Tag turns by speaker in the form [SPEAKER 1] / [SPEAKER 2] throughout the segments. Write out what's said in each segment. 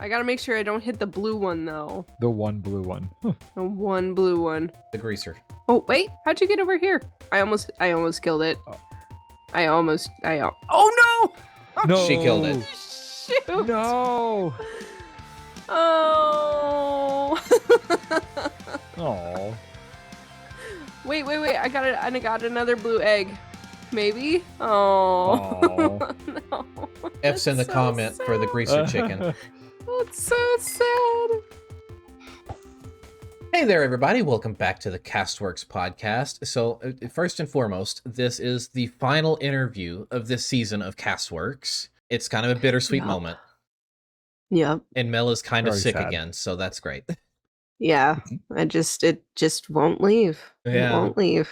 [SPEAKER 1] I gotta make sure I don't hit the blue one though.
[SPEAKER 2] The one blue one.
[SPEAKER 1] The one blue one.
[SPEAKER 3] The greaser.
[SPEAKER 1] Oh wait, how'd you get over here? I almost killed it. Oh no!
[SPEAKER 2] No.
[SPEAKER 3] She killed it.
[SPEAKER 1] Shoot!
[SPEAKER 2] No.
[SPEAKER 1] Oh.
[SPEAKER 2] Oh.
[SPEAKER 1] Wait! I got another blue egg. Maybe? Oh. No.
[SPEAKER 3] F's in the
[SPEAKER 1] so
[SPEAKER 3] comment for the
[SPEAKER 1] sad.
[SPEAKER 3] greaser chicken.
[SPEAKER 1] That's so sad.
[SPEAKER 3] Hey there, everybody. Welcome back to the CastWorks podcast. So, first and foremost, this is the final interview of this season of CastWorks. It's kind of a bittersweet moment.
[SPEAKER 1] Yep.
[SPEAKER 3] And Mel is kind of
[SPEAKER 2] Very
[SPEAKER 3] sick
[SPEAKER 2] sad.
[SPEAKER 3] again, so that's great.
[SPEAKER 1] Yeah. It just won't leave.
[SPEAKER 3] Yeah.
[SPEAKER 1] It won't leave.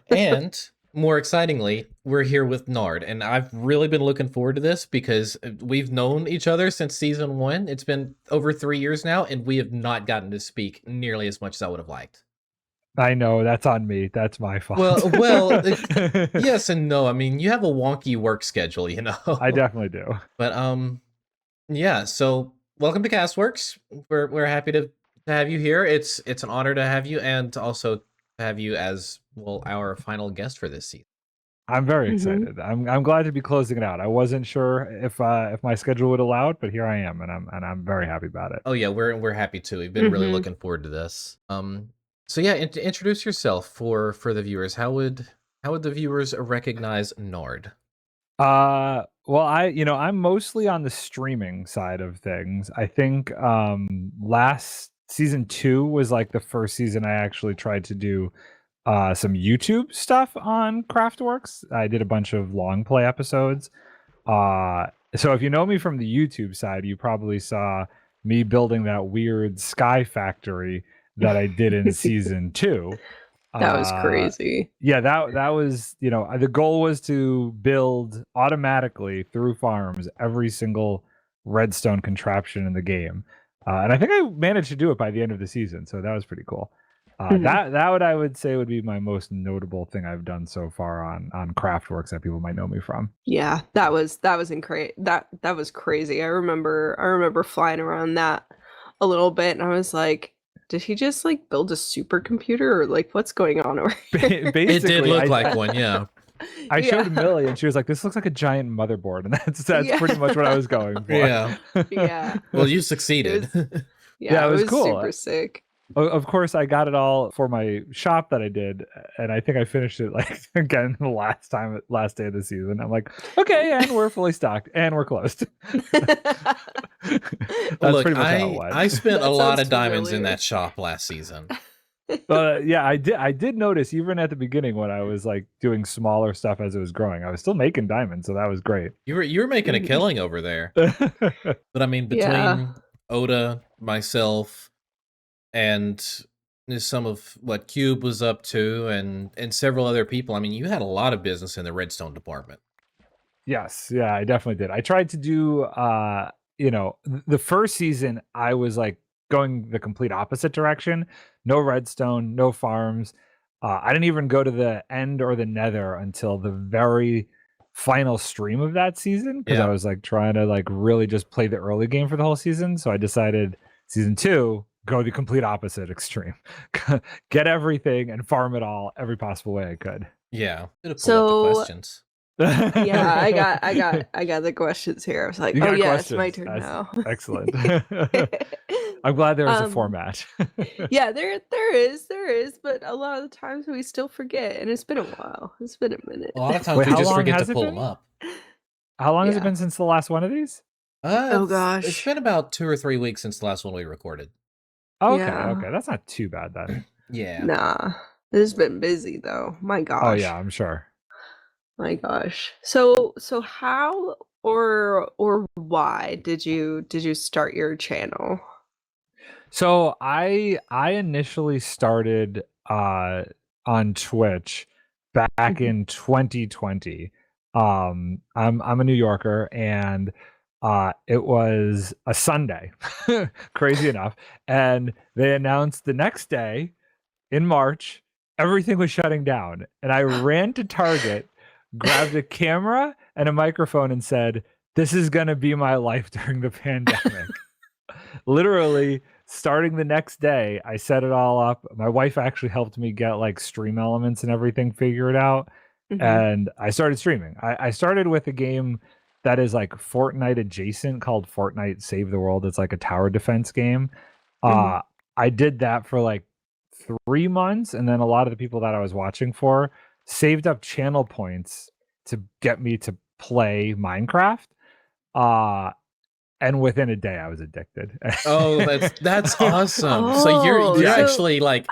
[SPEAKER 3] And more excitingly, we're here with Nard, and I've really been looking forward to this because we've known each other since season 1. It's been over 3 years now, and we have not gotten to speak nearly as much as I would have liked.
[SPEAKER 2] I know, that's on me. That's my fault.
[SPEAKER 3] Well, yes and no. I mean, you have a wonky work schedule, you know.
[SPEAKER 2] I definitely do.
[SPEAKER 3] But yeah. So welcome to CastWorks. We're happy to have you here. It's an honor to have you, and also to have you as well our final guest for this season.
[SPEAKER 2] I'm very excited. I'm glad to be closing it out. I wasn't sure if my schedule would allow it, but here I am, and I'm very happy about it.
[SPEAKER 3] Oh yeah, we're happy too. We've been really looking forward to this. So yeah, introduce yourself for the viewers. How would the viewers recognize Nard?
[SPEAKER 2] Well, I'm mostly on the streaming side of things. I think last season 2 was like the first season I actually tried to do some YouTube stuff on CraftWorks. I did a bunch of long play episodes. So if you know me from the YouTube side, you probably saw me building that weird sky factory that I did in season 2.
[SPEAKER 1] That was crazy.
[SPEAKER 2] Yeah, that was, the goal was to build automatically through farms every single redstone contraption in the game. And I think I managed to do it by the end of the season, so that was pretty cool. That I would say would be my most notable thing I've done so far on CraftWorks that people might know me from.
[SPEAKER 1] Yeah, that was incredible. That was crazy. I remember flying around that a little bit, and I was like, did he just like build a supercomputer, or like what's going on over here?
[SPEAKER 3] It did look like one, yeah.
[SPEAKER 2] I showed Millie, and she was like, "This looks like a giant motherboard," and that's pretty much what I was going for.
[SPEAKER 3] Yeah.
[SPEAKER 1] Yeah.
[SPEAKER 3] Well, you succeeded.
[SPEAKER 2] It was cool.
[SPEAKER 1] Super sick.
[SPEAKER 2] Of course, I got it all for my shop that I did, and I think I finished it like again the last day of the season. I'm like, okay, and we're fully stocked, and we're closed.
[SPEAKER 3] Look,
[SPEAKER 2] pretty much how it went.
[SPEAKER 3] I spent a lot of
[SPEAKER 1] sounds
[SPEAKER 3] diamonds in
[SPEAKER 1] familiar.
[SPEAKER 3] that shop last season.
[SPEAKER 2] Yeah, I did notice even at the beginning when I was like doing smaller stuff as it was growing, I was still making diamonds, so that was great.
[SPEAKER 3] You were making a killing over there. But I mean, between Oda, myself, and some of what Cube was up to, and several other people, I mean, you had a lot of business in the redstone department.
[SPEAKER 2] Yes, yeah, I definitely did. I tried to do, the first season, I was like going the complete opposite direction. No redstone, no farms. I didn't even go to the end or the nether until the very final stream of that season because I was like trying to like really just play the early game for the whole season. So I decided season 2, go the complete opposite extreme. Get everything and farm it all every possible way I could.
[SPEAKER 3] Yeah.
[SPEAKER 1] So-
[SPEAKER 3] the questions.
[SPEAKER 1] Yeah, I got the questions here. I was like,
[SPEAKER 2] You
[SPEAKER 1] oh
[SPEAKER 2] got
[SPEAKER 1] yeah,
[SPEAKER 2] questions.
[SPEAKER 1] it's my turn
[SPEAKER 2] That's
[SPEAKER 1] now.
[SPEAKER 2] Excellent. I'm glad there was a format.
[SPEAKER 1] Yeah, there is, but a lot of the times we still forget, and it's been a while. It's been a minute.
[SPEAKER 3] A lot of times
[SPEAKER 2] Wait,
[SPEAKER 3] we
[SPEAKER 2] how
[SPEAKER 3] just
[SPEAKER 2] long
[SPEAKER 3] forget to
[SPEAKER 2] has it
[SPEAKER 3] pull
[SPEAKER 2] been?
[SPEAKER 3] them up.
[SPEAKER 2] How long has it
[SPEAKER 1] Yeah.
[SPEAKER 2] been since the last one of these?
[SPEAKER 1] Oh, gosh.
[SPEAKER 3] It's been about 2 or 3 weeks since the last one we recorded.
[SPEAKER 2] Okay,
[SPEAKER 1] Yeah.
[SPEAKER 2] okay. That's not too bad then.
[SPEAKER 3] Yeah.
[SPEAKER 1] Nah, this has been busy though. My gosh.
[SPEAKER 2] Oh yeah, I'm sure.
[SPEAKER 1] My gosh. So how or why did you start your channel?
[SPEAKER 2] So I initially started on Twitch back in 2020. I'm a New Yorker, and it was a Sunday, crazy enough, and they announced the next day in March everything was shutting down, and I ran to Target, grabbed a camera and a microphone, and said, this is gonna be my life during the pandemic. Literally starting the next day, I set it all up. My wife actually helped me get like stream elements and everything figured out.
[SPEAKER 1] Mhm.
[SPEAKER 2] And I started streaming. I started with a game that is like Fortnite adjacent called Fortnite Save the World. It's like a tower defense game.
[SPEAKER 1] Mhm.
[SPEAKER 2] Uh I did that for like 3 months, and then a lot of the people that I was watching for saved up channel points to get me to play Minecraft. Uh and within a day I was addicted.
[SPEAKER 3] Oh, that's awesome. So
[SPEAKER 1] Oh,
[SPEAKER 3] you're
[SPEAKER 2] Yeah.
[SPEAKER 1] so
[SPEAKER 3] actually like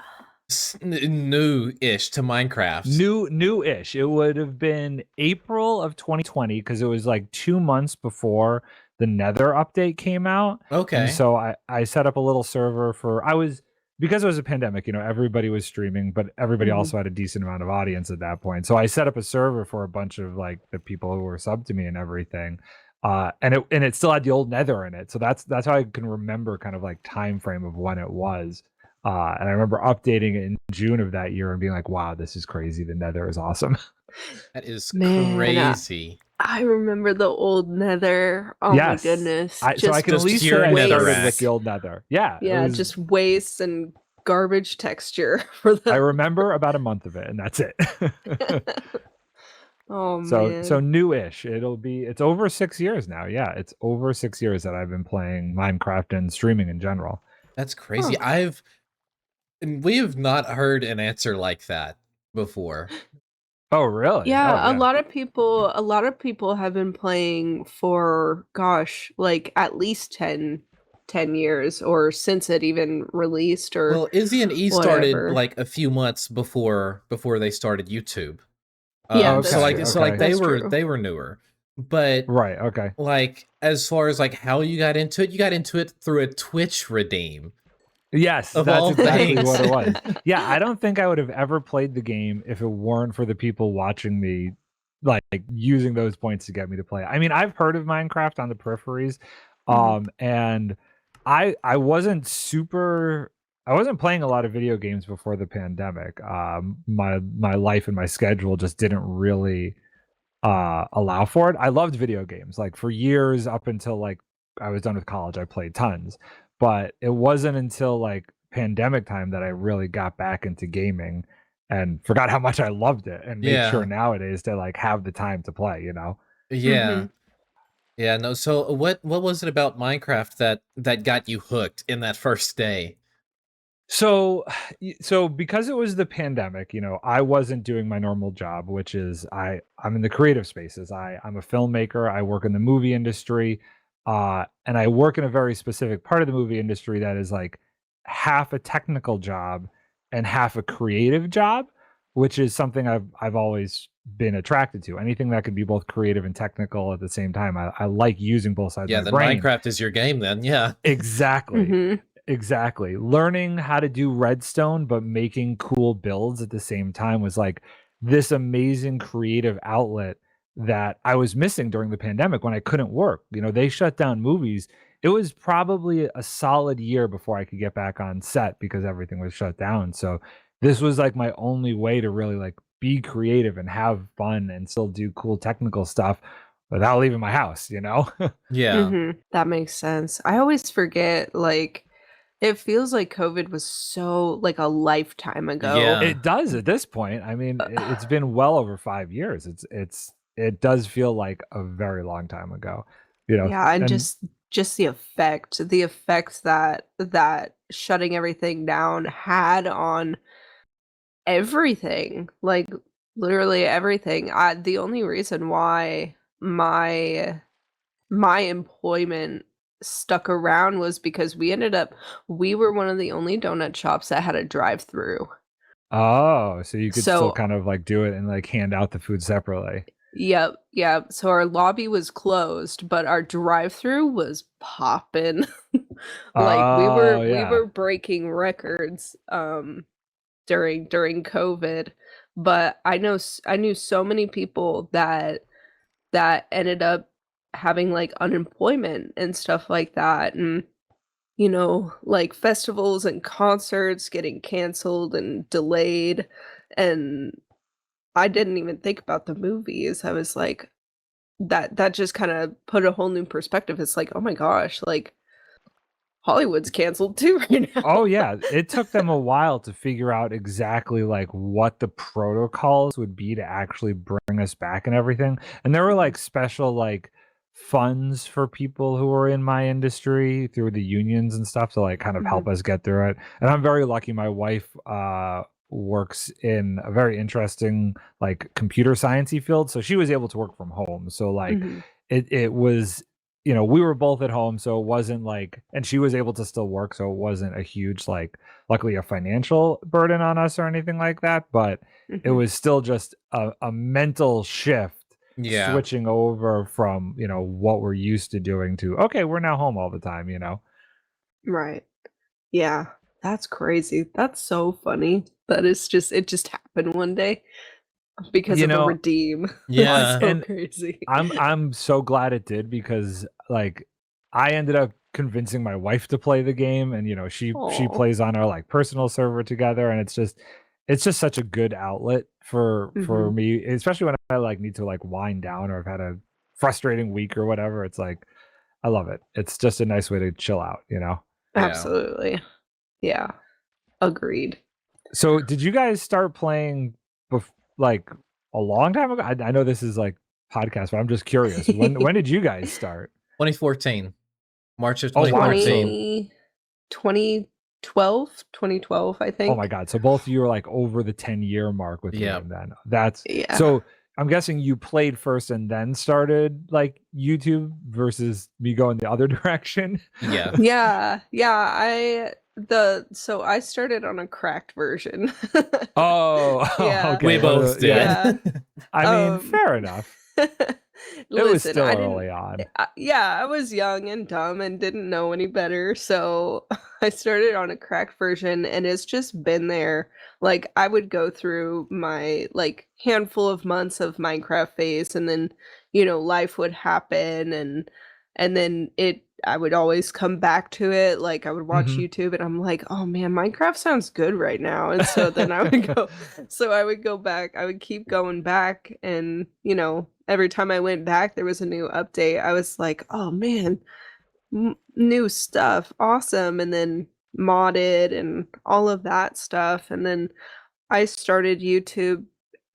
[SPEAKER 3] new-ish to Minecraft.
[SPEAKER 2] New-ish. It would have been April of 2020 because it was like 2 months before the Nether update came out. And
[SPEAKER 3] Okay.
[SPEAKER 2] so I set up a little server for I was because it was a pandemic, everybody was streaming, but everybody
[SPEAKER 1] Mhm.
[SPEAKER 2] also had a decent amount of audience at that point. So I set up a server for a bunch of like the people who were subbed to me and everything. And it still had the old Nether in it. So that's how I can remember kind of like time frame of when it was. And I remember updating it in June of that year and being like, wow, this is crazy. The Nether is awesome.
[SPEAKER 3] That is
[SPEAKER 1] Man,
[SPEAKER 3] crazy.
[SPEAKER 1] I remember the old Nether. Oh my
[SPEAKER 2] Yes.
[SPEAKER 1] goodness.
[SPEAKER 2] So I can at
[SPEAKER 3] Just
[SPEAKER 2] least say
[SPEAKER 3] pure
[SPEAKER 2] I started with
[SPEAKER 1] Waste.
[SPEAKER 2] the
[SPEAKER 3] netherrack.
[SPEAKER 2] old Nether. Yeah, it
[SPEAKER 1] Yeah,
[SPEAKER 2] was.
[SPEAKER 1] just waste and garbage texture for
[SPEAKER 2] I
[SPEAKER 1] the
[SPEAKER 2] remember about a month of it, and that's it.
[SPEAKER 1] Oh
[SPEAKER 2] So
[SPEAKER 1] man.
[SPEAKER 2] new-ish. It's over 6 years now. Yeah, it's over 6 years that I've been playing Minecraft and streaming in general.
[SPEAKER 3] That's
[SPEAKER 1] Huh.
[SPEAKER 3] crazy. We have not heard an answer like that before.
[SPEAKER 2] Oh, really? Oh,
[SPEAKER 1] Yeah,
[SPEAKER 2] yeah.
[SPEAKER 1] a lot of people have been playing for gosh, like at least 10 years or since it even released or
[SPEAKER 3] Well, Izzy and E started
[SPEAKER 1] whatever.
[SPEAKER 3] like a few months before they started YouTube.
[SPEAKER 1] Yeah,
[SPEAKER 3] So
[SPEAKER 1] that's
[SPEAKER 2] Okay.
[SPEAKER 3] like
[SPEAKER 1] true.
[SPEAKER 3] so like
[SPEAKER 2] Okay.
[SPEAKER 3] they
[SPEAKER 1] That's
[SPEAKER 3] were
[SPEAKER 1] true.
[SPEAKER 3] they were newer. But
[SPEAKER 2] Right. Okay.
[SPEAKER 3] like as far as like how you got into it, you got into it through a Twitch redeem
[SPEAKER 2] Yes,
[SPEAKER 3] of
[SPEAKER 2] that's
[SPEAKER 3] all
[SPEAKER 2] exactly
[SPEAKER 3] things.
[SPEAKER 2] what it was. Yeah, I don't think I would have ever played the game if it weren't for the people watching me, like using those points to get me to play. I mean, I've heard of Minecraft on the peripheries,
[SPEAKER 1] Mhm.
[SPEAKER 2] and I wasn't super. I wasn't playing a lot of video games before the pandemic. My life and my schedule just didn't really allow for it. I loved video games. Like for years up until like I was done with college, I played tons. But it wasn't until like pandemic time that I really got back into gaming and forgot how much I loved it and made sure
[SPEAKER 3] Yeah.
[SPEAKER 2] nowadays to like have the time to play.
[SPEAKER 3] Yeah.
[SPEAKER 1] Mhm.
[SPEAKER 3] Yeah, no. So what was it about Minecraft that got you hooked in that first day?
[SPEAKER 2] So so because it was the pandemic, I wasn't doing my normal job, which is I'm in the creative spaces. I'm a filmmaker. I work in the movie industry. And I work in a very specific part of the movie industry that is like half a technical job and half a creative job, which is something I've always been attracted to. Anything that can be both creative and technical at the same time. I like using both sides of
[SPEAKER 3] Yeah,
[SPEAKER 2] my
[SPEAKER 3] then
[SPEAKER 2] brain.
[SPEAKER 3] Minecraft is your game then. Yeah.
[SPEAKER 2] Exactly.
[SPEAKER 1] Mhm.
[SPEAKER 2] Exactly. Learning how to do redstone, but making cool builds at the same time was like this amazing creative outlet that I was missing during the pandemic when I couldn't work. They shut down movies. It was probably a solid year before I could get back on set because everything was shut down. So this was like my only way to really like be creative and have fun and still do cool technical stuff without leaving my house.
[SPEAKER 3] Yeah.
[SPEAKER 1] Mhm. That makes sense. I always forget like it feels like COVID was so like a lifetime ago.
[SPEAKER 3] Yeah.
[SPEAKER 2] It does at this point. I mean, it's been well over 5 years. It does feel like a very long time ago,
[SPEAKER 1] Yeah, and
[SPEAKER 2] and
[SPEAKER 1] just the effect that shutting everything down had on everything, like, literally everything. The only reason why my employment stuck around was because we were one of the only donut shops that had a drive-through.
[SPEAKER 2] oh, so you could still
[SPEAKER 1] So
[SPEAKER 2] kind of like do it and like hand out the food separately.
[SPEAKER 1] yep, yep. So our lobby was closed, but our drive-through was popping. Like,
[SPEAKER 2] Oh,
[SPEAKER 1] we
[SPEAKER 2] yeah.
[SPEAKER 1] were breaking records, during COVID, but I knew so many people that ended up having, like, unemployment and stuff like that, and, like, festivals and concerts getting canceled and delayed, and I didn't even think about the movies. I was like, that just kind of put a whole new perspective. It's like, oh my gosh, like Hollywood's canceled too right now.
[SPEAKER 2] Oh yeah, it took them a while to figure out exactly like what the protocols would be to actually bring us back and everything. And there were like special like funds for people who were in my industry through the unions and stuff to like kind of help
[SPEAKER 1] Mhm.
[SPEAKER 2] us get through it. And I'm very lucky my wife works in a very interesting like computer sciencey field, so she was able to work from home. So like
[SPEAKER 1] Mhm.
[SPEAKER 2] it was, you know, we were both at home, so it wasn't like, and she was able to still work, so it wasn't a huge, like, luckily a financial burden on us or anything like that, but it
[SPEAKER 1] Mhm.
[SPEAKER 2] was still just a mental shift
[SPEAKER 3] Yeah.
[SPEAKER 2] switching over from, you know, what we're used to doing to, okay, we're now home all the time, you know?
[SPEAKER 1] Right. Yeah. That's crazy. That's so funny. That is just it just happened one day because
[SPEAKER 2] You
[SPEAKER 1] of a
[SPEAKER 2] know,
[SPEAKER 1] redeem. That's
[SPEAKER 3] Yeah.
[SPEAKER 1] so
[SPEAKER 2] and
[SPEAKER 1] crazy.
[SPEAKER 2] I'm so glad it did because like I ended up convincing my wife to play the game and you know she
[SPEAKER 1] Oh.
[SPEAKER 2] plays on our like personal server together and it's just such a good outlet for
[SPEAKER 1] Mhm.
[SPEAKER 2] me, especially when I like need to like wind down or I've had a frustrating week or whatever. It's like I love it. It's just a nice way to chill out, you know.
[SPEAKER 3] Yeah.
[SPEAKER 1] Absolutely. Yeah. Agreed.
[SPEAKER 2] So did you guys start playing like a long time ago? I know this is like podcast, but I'm just curious. When did you guys start?
[SPEAKER 3] 2014. March of
[SPEAKER 2] Oh wow. So
[SPEAKER 3] 2014.
[SPEAKER 1] 2012, I
[SPEAKER 2] oh my
[SPEAKER 1] think.
[SPEAKER 2] god. So both of you are like over the 10-year mark with the
[SPEAKER 3] Yeah.
[SPEAKER 2] game then. That's
[SPEAKER 1] Yeah.
[SPEAKER 2] so I'm guessing you played first and then started like YouTube versus me going the other direction.
[SPEAKER 3] Yeah.
[SPEAKER 1] Yeah. Yeah, so I started on a cracked version.
[SPEAKER 2] Oh,
[SPEAKER 1] Yeah.
[SPEAKER 2] okay.
[SPEAKER 3] We
[SPEAKER 2] One of
[SPEAKER 3] both
[SPEAKER 2] the yeah.
[SPEAKER 3] did.
[SPEAKER 1] Yeah.
[SPEAKER 2] I mean,
[SPEAKER 1] Um
[SPEAKER 2] fair enough. It was
[SPEAKER 1] Listen,
[SPEAKER 2] still
[SPEAKER 1] I didn't
[SPEAKER 2] early on.
[SPEAKER 1] yeah, I was young and dumb and didn't know any better, so I started on a cracked version and it's just been there. Like I would go through my like handful of months of Minecraft phase and then, life would happen and then I would always come back to it. Like I would watch
[SPEAKER 2] Mhm.
[SPEAKER 1] YouTube and I'm like, "Oh man, Minecraft sounds good right now." And so then I would go back. I would keep going back and, every time I went back there was a new update. I was like, "Oh man, new stuff. Awesome." And then modded and all of that stuff. And then I started YouTube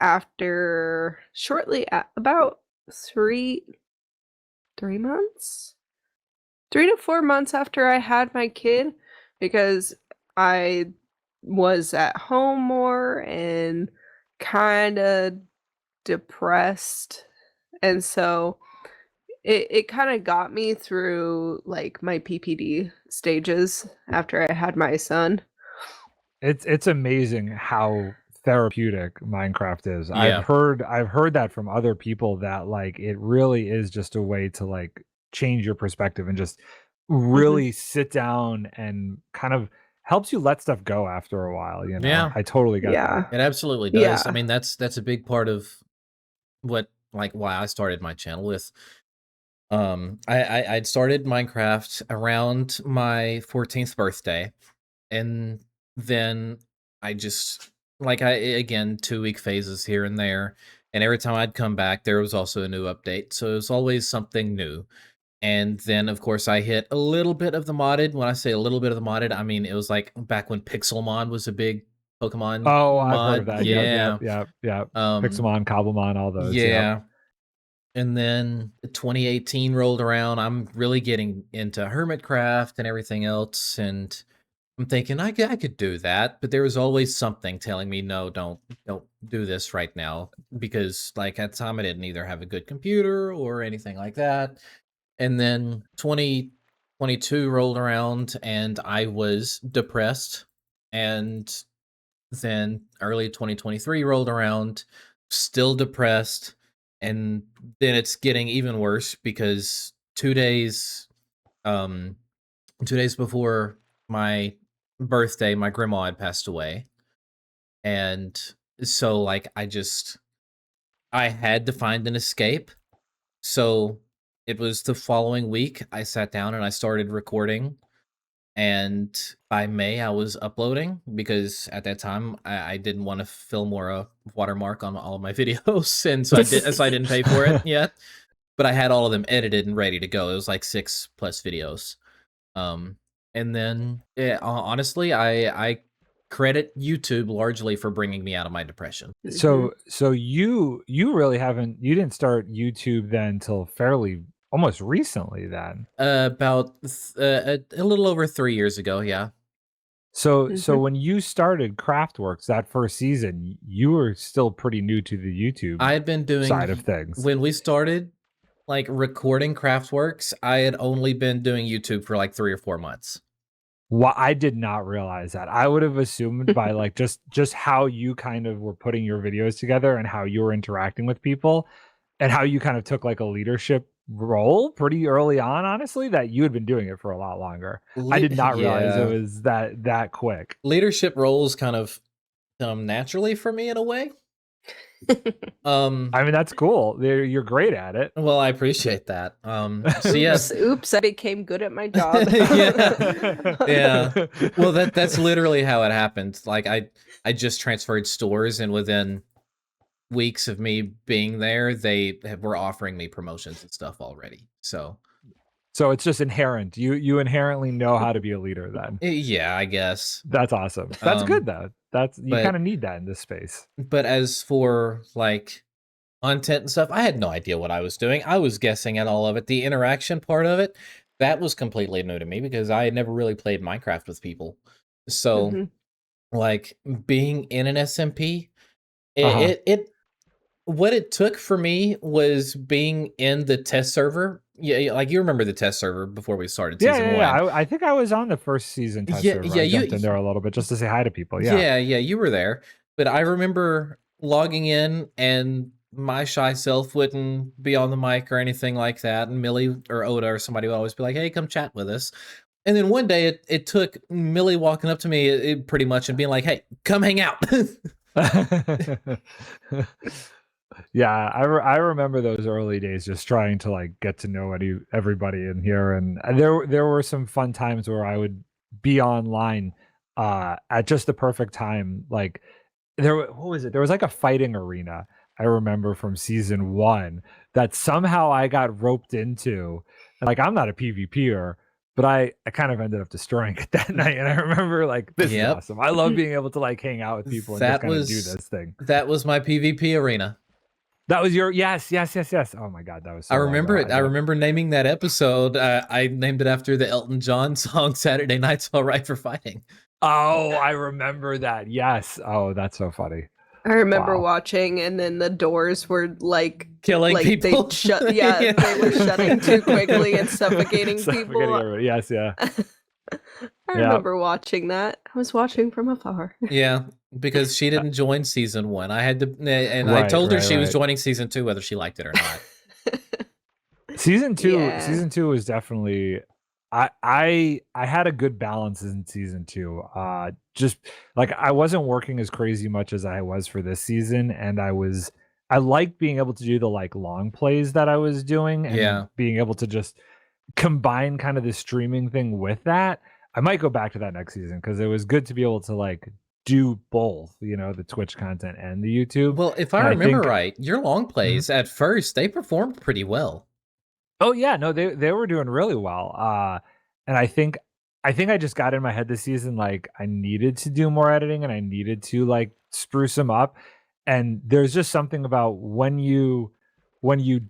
[SPEAKER 1] after shortly about 3 months? 3 to 4 months after I had my kid because I was at home more and kinda depressed, and so it kinda got me through, like, my PPD stages after I had my son.
[SPEAKER 2] It's amazing how therapeutic Minecraft is.
[SPEAKER 3] Yeah.
[SPEAKER 2] I've heard that from other people that like it really is just a way to like change your perspective and just
[SPEAKER 1] Mhm.
[SPEAKER 2] really sit down and kind of helps you let stuff go after a while, you know.
[SPEAKER 3] Yeah.
[SPEAKER 2] I totally get
[SPEAKER 1] Yeah.
[SPEAKER 2] that.
[SPEAKER 3] It absolutely does. I
[SPEAKER 1] Yeah.
[SPEAKER 3] mean, that's a big part of what like why I started my channel with. I'd started Minecraft around my 14th birthday, and then I just like I again 2-week phases here and there, and every time I'd come back, there was also a new update, so it was always something new. And then, of course, I hit a little bit of the modded. When I say a little bit of the modded, I mean it was like back when Pixelmon was a big Pokemon
[SPEAKER 2] Oh, I've heard of
[SPEAKER 3] mod.
[SPEAKER 2] that. Yep, yep,
[SPEAKER 3] Yeah.
[SPEAKER 2] yep, yep.
[SPEAKER 3] Um,
[SPEAKER 2] Pixelmon, Cobblemon, all those. Yep.
[SPEAKER 3] yeah. And then 2018 rolled around. I'm really getting into Hermitcraft and everything else, and I'm thinking I could do that, but there was always something telling me, no, don't do this right now, because like at the time I didn't either have a good computer or anything like that. And then 2022 rolled around and I was depressed, and then early 2023 rolled around, still depressed, and then it's getting even worse because um 2 days before my birthday, my grandma had passed away. And so like I had to find an escape. So it was the following week I sat down and I started recording, and by May I was uploading because at that time I didn't want to film or a watermark on all of my videos, and so I didn't pay for it yet. but I had all of them edited and ready to go. It was like 6+ videos. And then honestly, I credit YouTube largely for bringing me out of my depression.
[SPEAKER 2] So you really you didn't start YouTube then until fairly almost recently then.
[SPEAKER 3] About a little over 3 years ago, yeah.
[SPEAKER 2] So when you started CraftWorks that first season, you were still pretty new to the YouTube
[SPEAKER 3] I had been doing
[SPEAKER 2] side of things.
[SPEAKER 3] When we started like recording CraftWorks, I had only been doing YouTube for like 3 or 4 months.
[SPEAKER 2] Well, I did not realize that. I would have assumed by like just how you kind of were putting your videos together and how you were interacting with people and how you kind of took like a leadership role pretty early on, honestly, that you had been doing it for a lot longer. I did not realize it was that quick.
[SPEAKER 3] Leadership roles kind of come naturally for me in a way.
[SPEAKER 2] I mean, that's cool. You're great at it.
[SPEAKER 3] Well, I appreciate that. So yes,
[SPEAKER 1] oops, I became good at my job.
[SPEAKER 3] yeah. Well, that's literally how it happened. Like I just transferred stores, and within weeks of me being there, they were offering me promotions and stuff already. So
[SPEAKER 2] it's just inherent. You inherently know how to be a leader then.
[SPEAKER 3] Yeah, I guess.
[SPEAKER 2] That's awesome. That's good though. You kind of need that in this space.
[SPEAKER 3] But as for like content and stuff, I had no idea what I was doing. I was guessing at all of it. The interaction part of it, that was completely new to me because I had never really played Minecraft with people. So like being in an SMP, what it took for me was being in the test server. Yeah, like you remember the test server before we started season 1.
[SPEAKER 2] I think I was on the first season test server. Yeah, I jumped in there a little bit just to say hi to people. Yeah,
[SPEAKER 3] you were there. But I remember logging in and my shy self wouldn't be on the mic or anything like that. And Millie or Oda or somebody would always be like, hey, come chat with us. And then one day it took Millie walking up to me pretty much and being like, hey, come hang out.
[SPEAKER 2] Yeah, I remember those early days just trying to like get to know everybody in here, and there were some fun times where I would be online at just the perfect time. Like what was it? There was like a fighting arena I remember from season 1 that somehow I got roped into. Like I'm not a PvPer, but I kind of ended up destroying it that night. And I remember like, this is awesome. I love being able to like hang out with people and just kind of do this thing.
[SPEAKER 3] That was my PvP arena.
[SPEAKER 2] That was your yes. Oh my god, that was so
[SPEAKER 3] I remember it. I remember naming that episode. I named it after the Elton John song "Saturday Night's All Right for Fighting."
[SPEAKER 2] Oh, I remember that. Yes. Oh, that's so funny.
[SPEAKER 1] I remember watching, and then the doors were like
[SPEAKER 3] killing people.
[SPEAKER 1] They shut. Yeah, they were shutting too quickly and suffocating people.
[SPEAKER 2] Everybody. Yes, yeah.
[SPEAKER 1] I remember watching that. I was watching from afar.
[SPEAKER 3] Yeah, because she didn't join season 1. I had to, and I told her she was joining season 2, whether she liked it or not.
[SPEAKER 2] Season 2 was definitely. I had a good balance in season 2. Just like I wasn't working as crazy much as I was for this season, and I liked being able to do the like long plays that I was doing, and being able to just combine kind of the streaming thing with that. I might go back to that next season because it was good to be able to like do both, the Twitch content and the YouTube.
[SPEAKER 3] Well, if I remember right, your long plays at first, they performed pretty well.
[SPEAKER 2] Oh yeah, no, they were doing really well. And I think I just got in my head this season like I needed to do more editing and I needed to like spruce them up. And there's just something about when you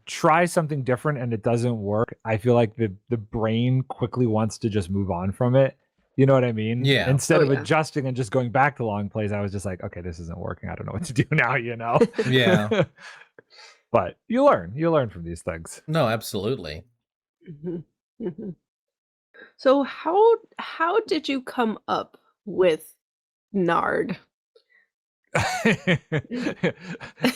[SPEAKER 2] try something different and it doesn't work, I feel like the brain quickly wants to just move on from it. You know what I mean?
[SPEAKER 3] Yeah.
[SPEAKER 2] Instead of adjusting and just going back to long plays, I was just like, okay, this isn't working. I don't know what to do now,
[SPEAKER 3] Yeah.
[SPEAKER 2] But you learn from these things.
[SPEAKER 3] No, absolutely.
[SPEAKER 1] So how did you come up with Nard?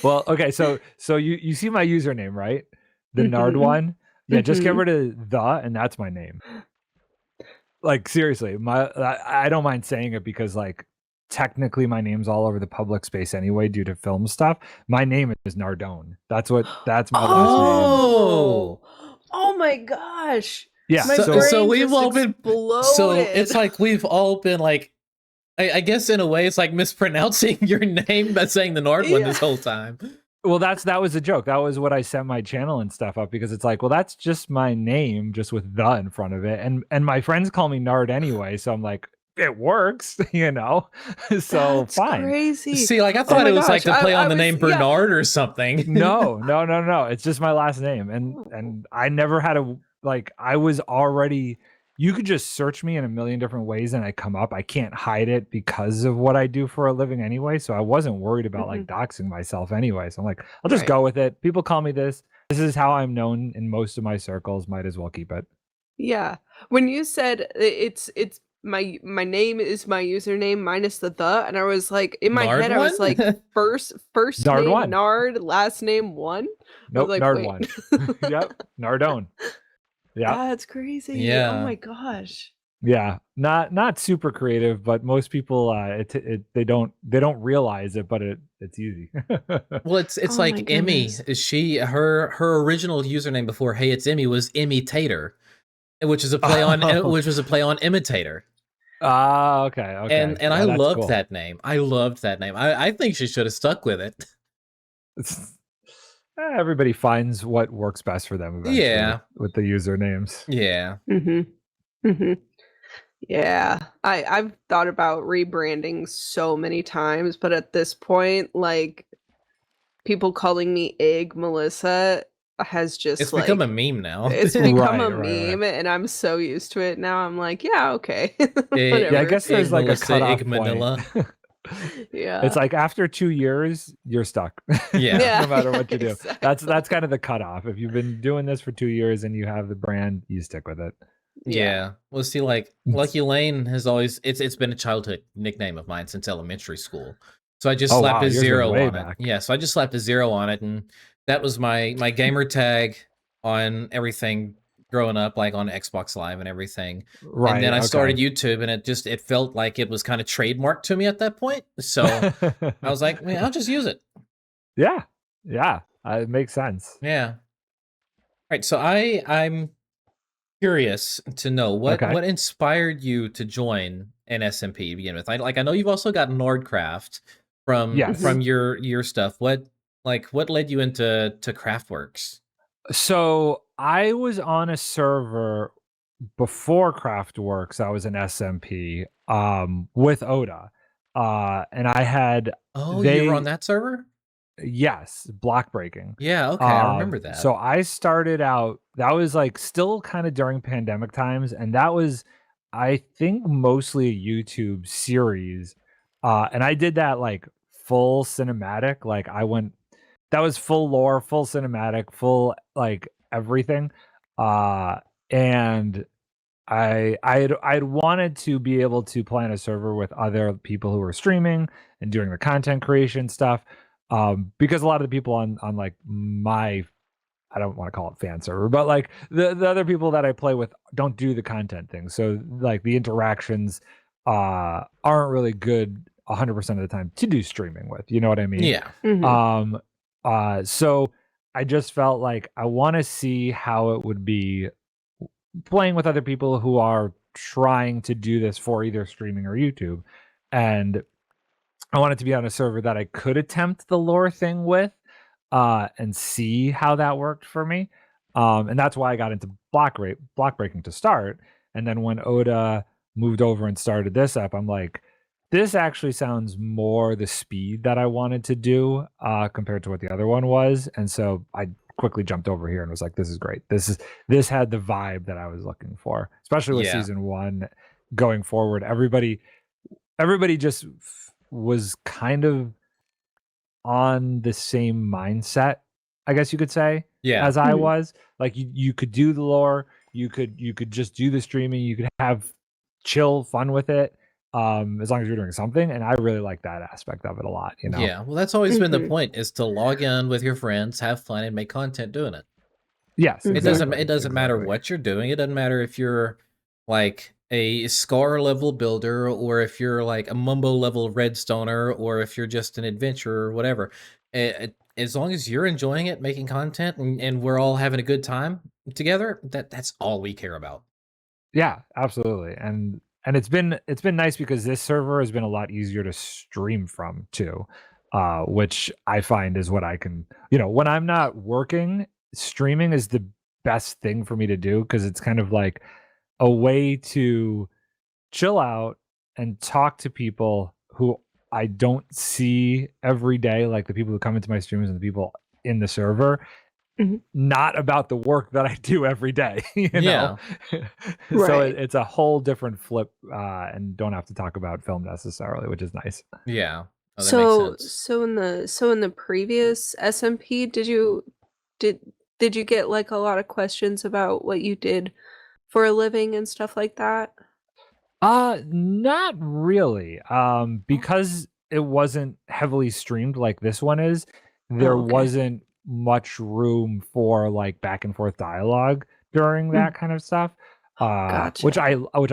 [SPEAKER 2] Well, okay, so you see my username, right? The NardONE. Yeah, just get rid of the, and that's my name. Like seriously, I don't mind saying it because like technically my name's all over the public space anyway due to film stuff. My name is NardONE. That's my last name.
[SPEAKER 1] Oh my gosh.
[SPEAKER 2] Yeah.
[SPEAKER 3] So we've all been exploded. So it's like we've all been like, I guess in a way it's like mispronouncing your name by saying the NardONE this whole time.
[SPEAKER 2] Well, that was a joke. That was what I set my channel and stuff up, because it's like, well, that's just my name, just with the in front of it, and my friends call me Nard anyway, so I'm like, it works, you know. So
[SPEAKER 1] That's
[SPEAKER 2] fine.
[SPEAKER 1] crazy.
[SPEAKER 3] See, like I
[SPEAKER 1] Oh
[SPEAKER 3] thought
[SPEAKER 1] my
[SPEAKER 3] it was like
[SPEAKER 1] gosh,
[SPEAKER 3] to play
[SPEAKER 1] I
[SPEAKER 3] on the
[SPEAKER 1] was
[SPEAKER 3] name Bernard or something.
[SPEAKER 2] No. It's just my last name, and I never had a like. I was already. You could just search me in a million different ways and I come up. I can't hide it because of what I do for a living anyway. So I wasn't worried about like doxing myself anyway. So I'm like, I'll just go with it. People call me this. This is how I'm known in most of my circles. Might as well keep it.
[SPEAKER 1] Yeah. When you said it's my name is my username minus the, and I was like, in my head, I was like,
[SPEAKER 3] NardONE?
[SPEAKER 1] first
[SPEAKER 2] Nard
[SPEAKER 1] name
[SPEAKER 2] one.
[SPEAKER 1] Nard, last name one. I was
[SPEAKER 2] Nope,
[SPEAKER 1] like,
[SPEAKER 2] Nard
[SPEAKER 1] wait.
[SPEAKER 2] one. Yep, NardONE. Yeah.
[SPEAKER 1] That's crazy. Oh
[SPEAKER 3] Yeah.
[SPEAKER 1] my gosh.
[SPEAKER 2] Yeah, not super creative, but most people they don't realize it, but it's easy.
[SPEAKER 3] Well, it's
[SPEAKER 1] Oh my
[SPEAKER 3] like Emmy.
[SPEAKER 1] goodness.
[SPEAKER 3] Is she her original username before Hey It's Emmy was Imitator, which is a play on
[SPEAKER 2] Oh.
[SPEAKER 3] which was a play on imitator.
[SPEAKER 2] Okay.
[SPEAKER 3] And
[SPEAKER 2] Yeah,
[SPEAKER 3] I
[SPEAKER 2] that's
[SPEAKER 3] loved
[SPEAKER 2] cool.
[SPEAKER 3] that name. I loved that name. I think she should have stuck with it.
[SPEAKER 2] Everybody finds what works best for them eventually.
[SPEAKER 3] Yeah.
[SPEAKER 2] With the usernames.
[SPEAKER 3] Yeah.
[SPEAKER 1] Yeah. I've thought about rebranding so many times, but at this point, like, people calling me Egg Melissa has just
[SPEAKER 3] It's
[SPEAKER 1] like
[SPEAKER 3] become a meme now.
[SPEAKER 1] it's become a
[SPEAKER 2] Right.
[SPEAKER 1] meme, and I'm so used to it now. I'm like, yeah, okay.
[SPEAKER 2] Yeah, I
[SPEAKER 1] Whatever.
[SPEAKER 2] guess there's
[SPEAKER 3] Egg
[SPEAKER 2] like a
[SPEAKER 3] Melissa,
[SPEAKER 2] cutoff
[SPEAKER 3] Egg
[SPEAKER 2] point.
[SPEAKER 3] Manila.
[SPEAKER 1] Yeah.
[SPEAKER 2] It's like after 2 years, you're stuck.
[SPEAKER 3] Yeah.
[SPEAKER 2] No matter what you do.
[SPEAKER 1] Exactly.
[SPEAKER 2] That's kind of the cutoff. If you've been doing this for 2 years and you have the brand, you stick with it.
[SPEAKER 3] Yeah. Well, see, like Lucky Lane has always it's been a childhood nickname of mine since elementary school. So I just slapped a
[SPEAKER 2] Yours goes
[SPEAKER 3] 0
[SPEAKER 2] way
[SPEAKER 3] on
[SPEAKER 2] back.
[SPEAKER 3] it. Yeah, so I just slapped a 0 on it, and that was my gamer tag on everything growing up, like on Xbox Live and everything.
[SPEAKER 2] Right.
[SPEAKER 3] And then I
[SPEAKER 2] okay.
[SPEAKER 3] started YouTube, and it felt like it was kind of trademarked to me at that point. So I was like, man, I'll just use it.
[SPEAKER 2] Yeah. It makes sense.
[SPEAKER 3] Yeah. All right. So I'm curious to know what inspired you to join an SMP to begin with. I know you've also got Nordcraft from your stuff. What led you into CraftWorks?
[SPEAKER 2] So I was on a server before CraftWorks. I was an SMP with Oda. And I had
[SPEAKER 3] you were on that server?
[SPEAKER 2] Yes, block breaking.
[SPEAKER 3] Yeah, okay, I remember that.
[SPEAKER 2] So I started out, that was like still kind of during pandemic times, and that was, I think, mostly a YouTube series. And I did that like full cinematic. Like that was full lore, full cinematic, full like everything. And I'd wanted to be able to play on a server with other people who were streaming and doing the content creation stuff. Because a lot of the people on like my, I don't want to call it fan server, but like the other people that I play with don't do the content thing. So like the interactions aren't really good 100% of the time to do streaming with. You know what I mean?
[SPEAKER 3] Yeah.
[SPEAKER 2] So I just felt like I want to see how it would be playing with other people who are trying to do this for either streaming or YouTube. And I wanted to be on a server that I could attempt the lore thing with and see how that worked for me. And that's why I got into block breaking to start. And then when Oda moved over and started this up, I'm like, this actually sounds more the speed that I wanted to do compared to what the other one was. And so I quickly jumped over here and was like, this is great. This had the vibe that I was looking for, especially with season 1 going forward. Everybody just was kind of on the same mindset, I guess you could say, as I was. Like you could do the lore, you could just do the streaming, you could have chill fun with it, as long as you're doing something. And I really like that aspect of it a lot, you know.
[SPEAKER 3] Yeah, well, that's always been the point, is to log in with your friends, have fun, and make content doing it.
[SPEAKER 2] Yes,
[SPEAKER 3] it doesn't matter what you're doing. It doesn't matter if you're like a Scar level builder, or if you're like a Mumbo level Redstoner, or if you're just an adventurer or whatever. As long as you're enjoying it, making content, and we're all having a good time together, that's all we care about.
[SPEAKER 2] Yeah, absolutely. And it's been nice because this server has been a lot easier to stream from too. which I find is what I can, when I'm not working, streaming is the best thing for me to do because it's kind of like a way to chill out and talk to people who I don't see every day, like the people who come into my streams and the people in the server,
[SPEAKER 1] Mhm.
[SPEAKER 2] not about the work that I do every day,
[SPEAKER 3] Yeah.
[SPEAKER 2] So
[SPEAKER 1] Right.
[SPEAKER 2] it's a whole different flip, and don't have to talk about film necessarily, which is nice.
[SPEAKER 3] Yeah. Oh, that makes sense.
[SPEAKER 1] So in the previous SMP, did did you get like a lot of questions about what you did for a living and stuff like that?
[SPEAKER 2] Not really. Because it wasn't heavily streamed like this one is, there
[SPEAKER 1] Oh, okay.
[SPEAKER 2] wasn't much room for like back and forth dialogue during that kind of stuff. Which
[SPEAKER 1] Gotcha.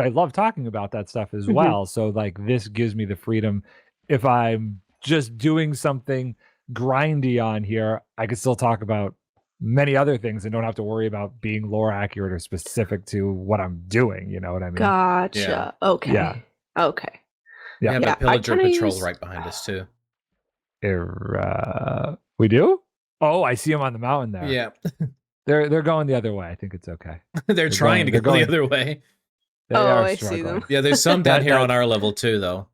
[SPEAKER 2] I love talking about that stuff as
[SPEAKER 1] Mhm.
[SPEAKER 2] well. So like this gives me the freedom if I'm just doing something grindy on here, I could still talk about many other things and don't have to worry about being lore accurate or specific to what I'm doing, you know what I mean?
[SPEAKER 3] Yeah.
[SPEAKER 1] Gotcha.
[SPEAKER 2] Yeah.
[SPEAKER 1] Okay. Okay.
[SPEAKER 2] Yeah.
[SPEAKER 3] We have a
[SPEAKER 1] Yeah, I
[SPEAKER 3] pillager
[SPEAKER 1] kind of
[SPEAKER 3] patrol
[SPEAKER 1] used
[SPEAKER 3] right behind us too.
[SPEAKER 2] We do? Oh, I see them on the mountain there.
[SPEAKER 3] Yeah.
[SPEAKER 2] They're going the other way. I think it's okay.
[SPEAKER 3] They're trying to
[SPEAKER 2] they're
[SPEAKER 3] go the
[SPEAKER 2] going
[SPEAKER 3] other way.
[SPEAKER 2] they
[SPEAKER 1] Oh,
[SPEAKER 2] are
[SPEAKER 1] I see them.
[SPEAKER 2] struggling.
[SPEAKER 3] Yeah, there's some down
[SPEAKER 2] That
[SPEAKER 3] here on
[SPEAKER 2] that
[SPEAKER 3] our level too, though.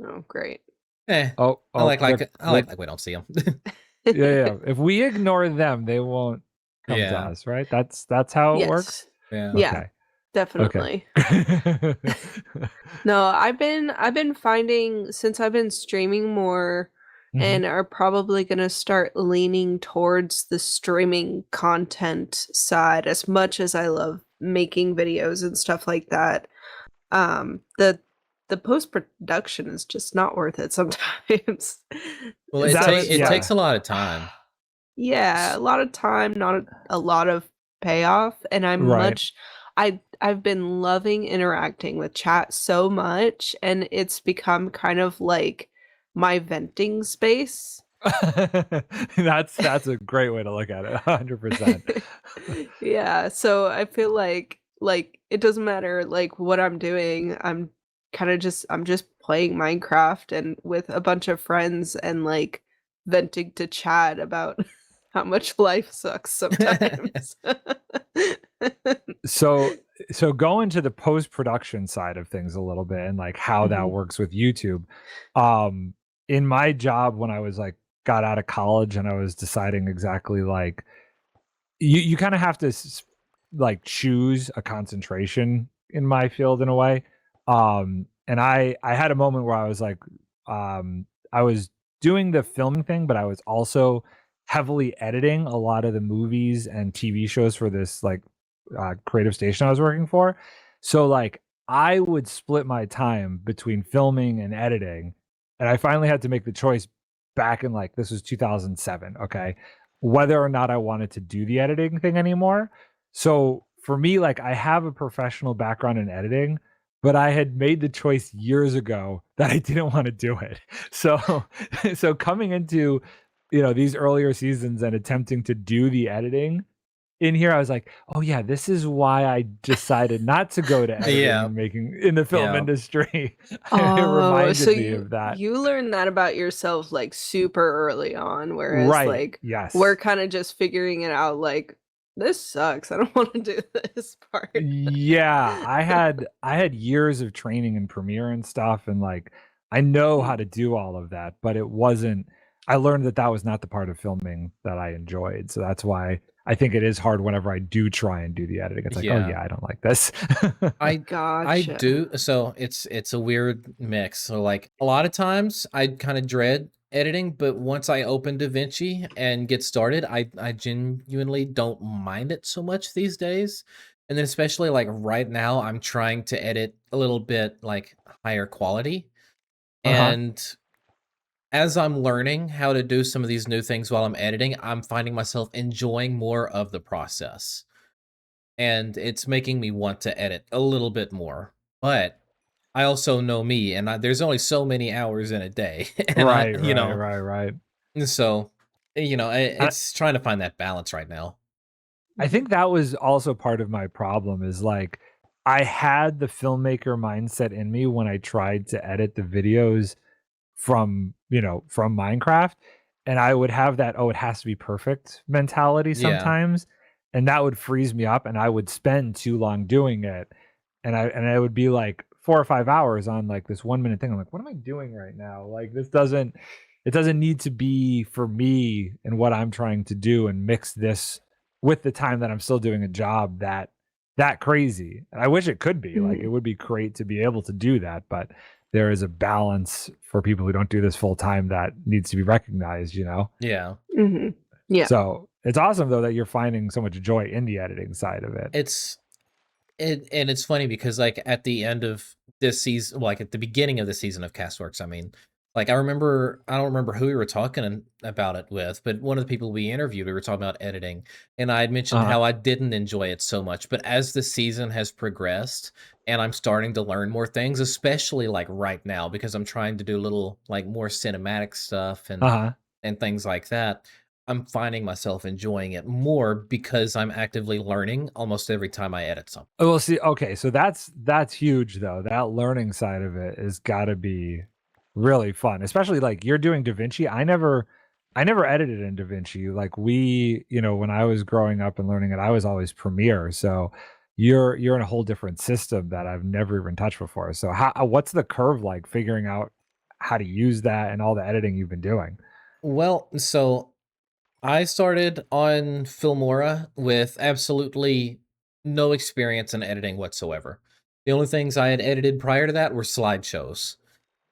[SPEAKER 1] Oh, great.
[SPEAKER 3] Eh,
[SPEAKER 2] oh
[SPEAKER 3] I
[SPEAKER 2] oh they're
[SPEAKER 3] like we don't see them.
[SPEAKER 2] yeah. If we ignore them, they won't come to
[SPEAKER 3] Yeah.
[SPEAKER 2] us, right? That's how it works.
[SPEAKER 1] Yes.
[SPEAKER 3] Yeah.
[SPEAKER 1] Yeah,
[SPEAKER 2] Okay.
[SPEAKER 1] definitely. No, I've been finding since I've been streaming more
[SPEAKER 2] Mhm.
[SPEAKER 1] and are probably gonna start leaning towards the streaming content side as much as I love making videos and stuff like that. The post-production is just not worth it sometimes.
[SPEAKER 3] Well,
[SPEAKER 1] So it's
[SPEAKER 3] it takes
[SPEAKER 2] yeah.
[SPEAKER 3] a lot of time.
[SPEAKER 1] yeah, a lot of time, not a lot of payoff, and
[SPEAKER 2] Right.
[SPEAKER 1] I've been loving interacting with chat so much, and it's become kind of like my venting space.
[SPEAKER 2] That's a great way to look at it. 100%.
[SPEAKER 1] Yeah, so I feel like it doesn't matter like what I'm doing. I'm just playing Minecraft and with a bunch of friends and like venting to chat about how much life sucks sometimes.
[SPEAKER 2] So going to the post-production side of things a little bit and like how that
[SPEAKER 1] Mhm.
[SPEAKER 2] works with YouTube. Um in my job when I was like got out of college and I was deciding exactly like you kind of have to like choose a concentration in my field in a way. And I had a moment where I was like I was doing the filming thing, but I was also heavily editing a lot of the movies and TV shows for this like creative station I was working for. So like I would split my time between filming and editing, and I finally had to make the choice back in like this was 2007, okay, whether or not I wanted to do the editing thing anymore. So for me, like I have a professional background in editing, but I had made the choice years ago that I didn't want to do it. So so coming into these earlier seasons and attempting to do the editing in here, I was like, "Oh yeah, this is why I decided not to go to editing
[SPEAKER 3] Yeah.
[SPEAKER 2] and making in the film
[SPEAKER 3] Yeah.
[SPEAKER 2] industry." It
[SPEAKER 1] Oh, so
[SPEAKER 2] reminded me
[SPEAKER 1] you
[SPEAKER 2] of that.
[SPEAKER 1] you learned that about yourself like super early on, whereas
[SPEAKER 2] Right.
[SPEAKER 1] like we're
[SPEAKER 2] Yes.
[SPEAKER 1] kind of just figuring it out like this sucks. I don't want to do this part.
[SPEAKER 2] Yeah, I had years of training in Premiere and stuff, and like I know how to do all of that, but it wasn't. I learned that that was not the part of filming that I enjoyed, so that's why I think it is hard whenever I do try and do the editing. It's like, oh
[SPEAKER 3] Yeah.
[SPEAKER 2] yeah, I don't like this.
[SPEAKER 3] I
[SPEAKER 1] Gotcha.
[SPEAKER 3] do. So it's a weird mix. So like a lot of times I kind of dread editing, but once I open DaVinci and get started, I genuinely don't mind it so much these days. And then especially like right now, I'm trying to edit a little bit like higher quality.
[SPEAKER 2] Uh-huh.
[SPEAKER 3] And as I'm learning how to do some of these new things while I'm editing, I'm finding myself enjoying more of the process. And it's making me want to edit a little bit more. But I also know me, and there's only so many hours in a day, and
[SPEAKER 2] Right, right, right, right.
[SPEAKER 3] so
[SPEAKER 2] I,
[SPEAKER 3] it's trying to find that balance right now.
[SPEAKER 2] I think that was also part of my problem is like I had the filmmaker mindset in me when I tried to edit the videos from from Minecraft, and I would have that, oh, it has to be perfect mentality
[SPEAKER 3] Yeah.
[SPEAKER 2] sometimes, and that would freeze me up, and I would spend too long doing it, and I would be like 4 or 5 hours on like this 1 minute thing. I'm like, what am I doing right now? Like this doesn't it doesn't need to be for me and what I'm trying to do, and mix this with the time that I'm still doing a job that crazy. And I wish it could be like, it
[SPEAKER 1] Mhm.
[SPEAKER 2] would be great to be able to do that, but there is a balance for people who don't do this full time that needs to be recognized,
[SPEAKER 3] Yeah.
[SPEAKER 1] Mhm. Yeah.
[SPEAKER 2] So it's awesome though that you're finding so much joy in the editing side of it.
[SPEAKER 3] And it's funny because like at the end of this season, like at the beginning of the season of CastWorks, I mean, like I don't remember who we were talking about it with, but one of the people we interviewed, we were talking about editing, and I had mentioned
[SPEAKER 2] Uh-huh.
[SPEAKER 3] how I didn't enjoy it so much, but as the season has progressed and I'm starting to learn more things, especially like right now because I'm trying to do little like more cinematic stuff
[SPEAKER 2] Uh-huh.
[SPEAKER 3] and things like that. I'm finding myself enjoying it more because I'm actively learning almost every time I edit something.
[SPEAKER 2] Oh, well, see, okay, so that's huge though. That learning side of it has got to be really fun, especially like you're doing DaVinci. I never edited in DaVinci. Like when I was growing up and learning it, I was always Premiere. So you're in a whole different system that I've never even touched before. So what's the curve like figuring out how to use that and all the editing you've been doing?
[SPEAKER 3] Well, so I started on Filmora with absolutely no experience in editing whatsoever. The only things I had edited prior to that were slideshows.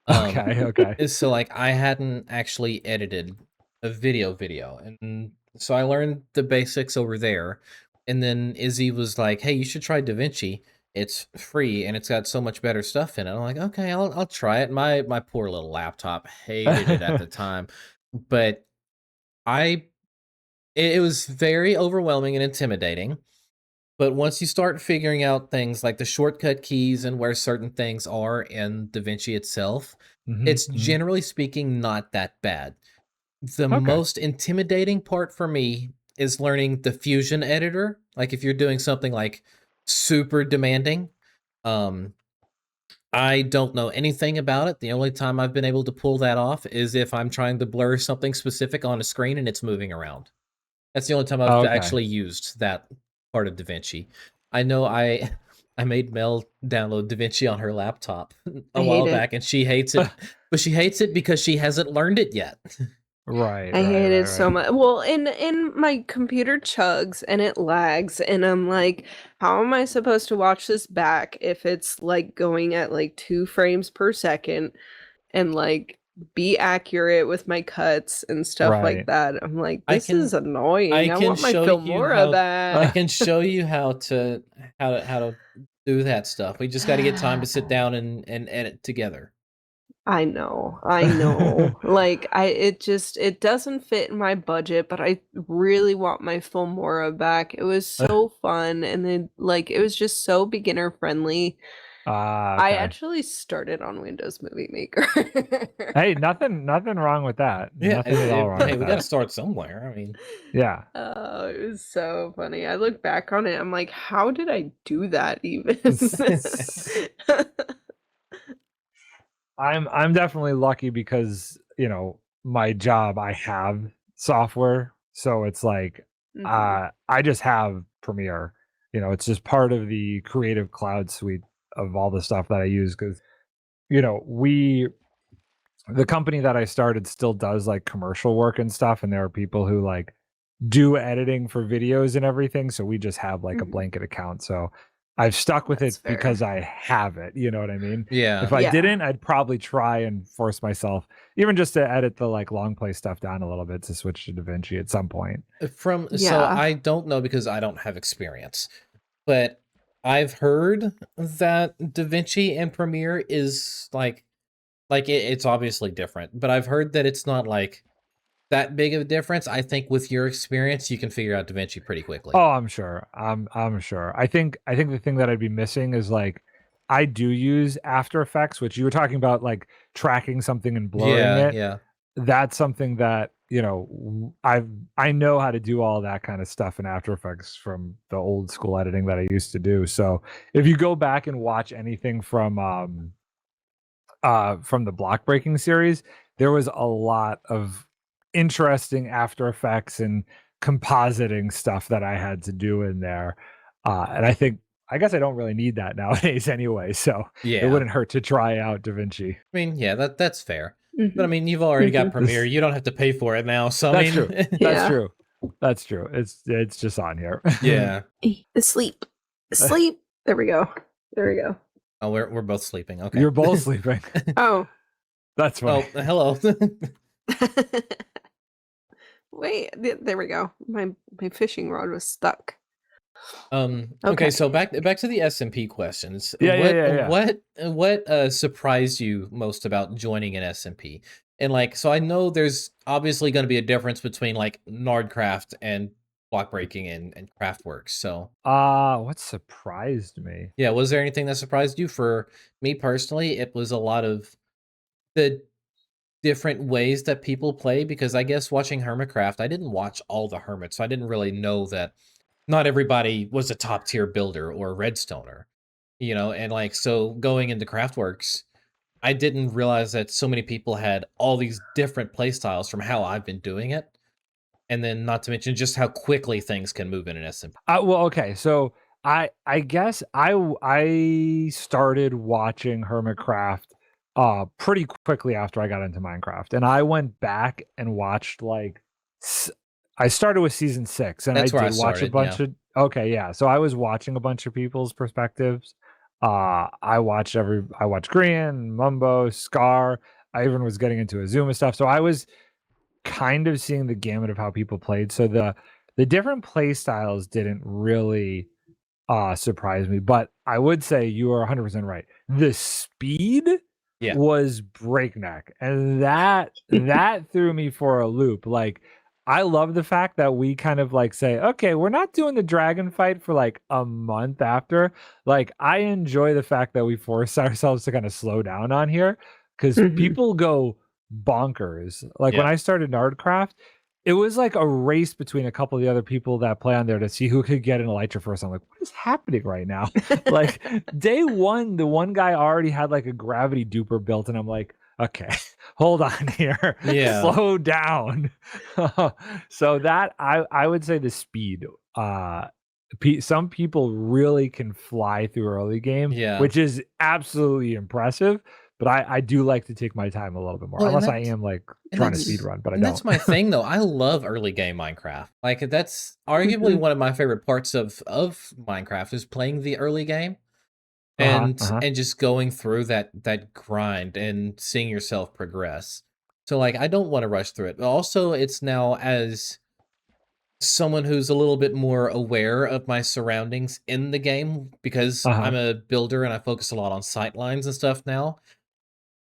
[SPEAKER 3] Um,
[SPEAKER 2] Okay, okay.
[SPEAKER 3] so like I hadn't actually edited a video, and so I learned the basics over there. And then Izzy was like, "Hey, you should try DaVinci. It's free and it's got so much better stuff in it." I'm like, "Okay, I'll try it." My poor little laptop hated it at the time, but I it was very overwhelming and intimidating, but once you start figuring out things like the shortcut keys and where certain things are in DaVinci itself,
[SPEAKER 2] Mhm,
[SPEAKER 3] it's
[SPEAKER 2] mhm.
[SPEAKER 3] generally speaking not that bad. The
[SPEAKER 2] Okay.
[SPEAKER 3] most intimidating part for me is learning the Fusion editor. Like if you're doing something like super demanding, um, I don't know anything about it. The only time I've been able to pull that off is if I'm trying to blur something specific on a screen and it's moving around. That's the only time I've
[SPEAKER 2] Okay.
[SPEAKER 3] actually used that part of DaVinci. I know I I made Mel download DaVinci on her laptop
[SPEAKER 1] I
[SPEAKER 3] a
[SPEAKER 1] hate
[SPEAKER 3] while
[SPEAKER 1] it.
[SPEAKER 3] back, and she hates it, but she hates it because she hasn't learned it yet.
[SPEAKER 2] Right,
[SPEAKER 1] I
[SPEAKER 2] right,
[SPEAKER 1] hate
[SPEAKER 2] right,
[SPEAKER 1] it so
[SPEAKER 2] right.
[SPEAKER 1] much. Well, in my computer chugs and it lags, and I'm like, how am I supposed to watch this back if it's like going at like 2 frames per second and like be accurate with my cuts and stuff like
[SPEAKER 2] Right.
[SPEAKER 1] that? I'm like,
[SPEAKER 3] I
[SPEAKER 1] this is
[SPEAKER 3] can I
[SPEAKER 1] annoying. I
[SPEAKER 3] can
[SPEAKER 1] want my
[SPEAKER 3] show you
[SPEAKER 1] Filmora
[SPEAKER 3] how I
[SPEAKER 1] back.
[SPEAKER 3] can show you how to do that stuff. We just got to get time to sit down and edit together.
[SPEAKER 1] I know, I know. Like it doesn't fit in my budget, but I really want my Filmora back. It was so fun and then like it was just so beginner friendly.
[SPEAKER 2] Ah,
[SPEAKER 1] I
[SPEAKER 2] okay.
[SPEAKER 1] actually started on Windows Movie Maker.
[SPEAKER 2] Hey, nothing wrong with that.
[SPEAKER 3] Yeah,
[SPEAKER 2] Nothing at all wrong
[SPEAKER 3] hey,
[SPEAKER 2] with
[SPEAKER 3] we got to
[SPEAKER 2] that.
[SPEAKER 3] start somewhere. I mean,
[SPEAKER 2] Yeah.
[SPEAKER 1] Oh, it was so funny. I look back on it, I'm like, how did I do that even?
[SPEAKER 2] I'm definitely lucky because, my job, I have software, so it's like
[SPEAKER 1] Mhm.
[SPEAKER 2] I just have Premiere. It's just part of the Creative Cloud suite of all the stuff that I use cuz we the company that I started still does like commercial work and stuff, and there are people who like do editing for videos and everything, so we just have like a
[SPEAKER 1] Mhm.
[SPEAKER 2] blanket account. So I've stuck with
[SPEAKER 1] That's
[SPEAKER 2] it because
[SPEAKER 1] fair.
[SPEAKER 2] I have it, you know what I mean?
[SPEAKER 3] yeah.
[SPEAKER 2] If I
[SPEAKER 1] Yeah.
[SPEAKER 2] didn't, I'd probably try and force myself even just to edit the like long play stuff down a little bit to switch to DaVinci at some point.
[SPEAKER 3] So
[SPEAKER 1] Yeah.
[SPEAKER 3] I don't know because I don't have experience, but I've heard that DaVinci and Premiere is it's obviously different, but I've heard that it's not like that big of a difference. I think with your experience, you can figure out DaVinci pretty quickly.
[SPEAKER 2] Oh, I'm sure. I'm sure. I think the thing that I'd be missing is like I do use After Effects, which you were talking about like tracking something and blurring
[SPEAKER 3] Yeah,
[SPEAKER 2] it.
[SPEAKER 3] yeah.
[SPEAKER 2] That's something that I know how to do all that kind of stuff in After Effects from the old school editing that I used to do. So if you go back and watch anything from from the block breaking series, there was a lot of interesting After Effects and compositing stuff that I had to do in there. And I guess I don't really need that nowadays anyway, so it
[SPEAKER 3] Yeah.
[SPEAKER 2] wouldn't hurt to try out DaVinci.
[SPEAKER 3] I mean, yeah, that's fair.
[SPEAKER 1] Mhm.
[SPEAKER 3] But I mean, you've already got
[SPEAKER 1] Mhm.
[SPEAKER 3] Premiere. You don't have to pay for it now. So I
[SPEAKER 2] That's
[SPEAKER 3] mean,
[SPEAKER 2] true. That's
[SPEAKER 1] Yeah.
[SPEAKER 2] true. That's true. It's just on here.
[SPEAKER 3] yeah.
[SPEAKER 1] Asleep. Asleep. There we go. There we go.
[SPEAKER 3] Oh, we're both sleeping. Okay.
[SPEAKER 2] You're both sleeping.
[SPEAKER 1] Oh.
[SPEAKER 2] That's funny.
[SPEAKER 3] Oh, hello.
[SPEAKER 1] Wait, there we go. My fishing rod was stuck.
[SPEAKER 3] Okay,
[SPEAKER 1] Okay.
[SPEAKER 3] so back to the SMP questions.
[SPEAKER 2] Yeah.
[SPEAKER 3] What surprised you most about joining an SMP? And like, so I know there's obviously going to be a difference between like Nardcraft and block breaking and CraftWorks. So
[SPEAKER 2] What surprised me?
[SPEAKER 3] yeah, was there anything that surprised you? For me personally, it was a lot of the different ways that people play, because I guess watching Hermitcraft, I didn't watch all the Hermits, so I didn't really know that not everybody was a top tier builder or a redstoner, and like, so going into CraftWorks, I didn't realize that so many people had all these different play styles from how I've been doing it. And then not to mention just how quickly things can move in an SMP.
[SPEAKER 2] Well, okay, so I guess I started watching Hermitcraft pretty quickly after I got into Minecraft, and I went back and watched like I started with season 6, and
[SPEAKER 3] That's where I
[SPEAKER 2] did watch a
[SPEAKER 3] started,
[SPEAKER 2] bunch of so I was watching a bunch of people's perspectives. I watched Grian, Mumbo, Scar. I even was getting into Azuma stuff, so I was kind of seeing the gamut of how people played. So the different play styles didn't really surprise me, but I would say you are 100% right. The speed
[SPEAKER 3] Yeah.
[SPEAKER 2] was breakneck, and that threw me for a loop. Like, I love the fact that we kind of like say, okay, we're not doing the dragon fight for like a month after. Like, I enjoy the fact that we force ourselves to kind of slow down on here, because
[SPEAKER 1] Mhm.
[SPEAKER 2] people go bonkers. Like when
[SPEAKER 3] Yeah.
[SPEAKER 2] I started Nardcraft, it was like a race between a couple of the other people that play on there to see who could get an elytra first. I'm like, what is happening right now? Like day one, the one guy already had like a gravity duper built, and I'm like, okay, hold on here.
[SPEAKER 3] Yeah.
[SPEAKER 2] Slow down. So that I would say the speed. Some people really can fly through early game,
[SPEAKER 3] Yeah.
[SPEAKER 2] which is absolutely impressive. But I do like to take my time a little bit more,
[SPEAKER 3] Well, and
[SPEAKER 2] unless I
[SPEAKER 3] that's-
[SPEAKER 2] am like
[SPEAKER 3] and
[SPEAKER 2] trying to
[SPEAKER 3] that's-
[SPEAKER 2] speed run, but I
[SPEAKER 3] And
[SPEAKER 2] don't.
[SPEAKER 3] that's my thing, though. I love early game Minecraft. Like, that's arguably
[SPEAKER 1] Mhm.
[SPEAKER 3] one of my favorite parts of Minecraft is playing the early game and just going through that grind and seeing yourself progress. So, like, I don't want to rush through it. But also, it's now, as someone who's a little bit more aware of my surroundings in the game, because I'm a builder and I focus a lot on sight lines and stuff now.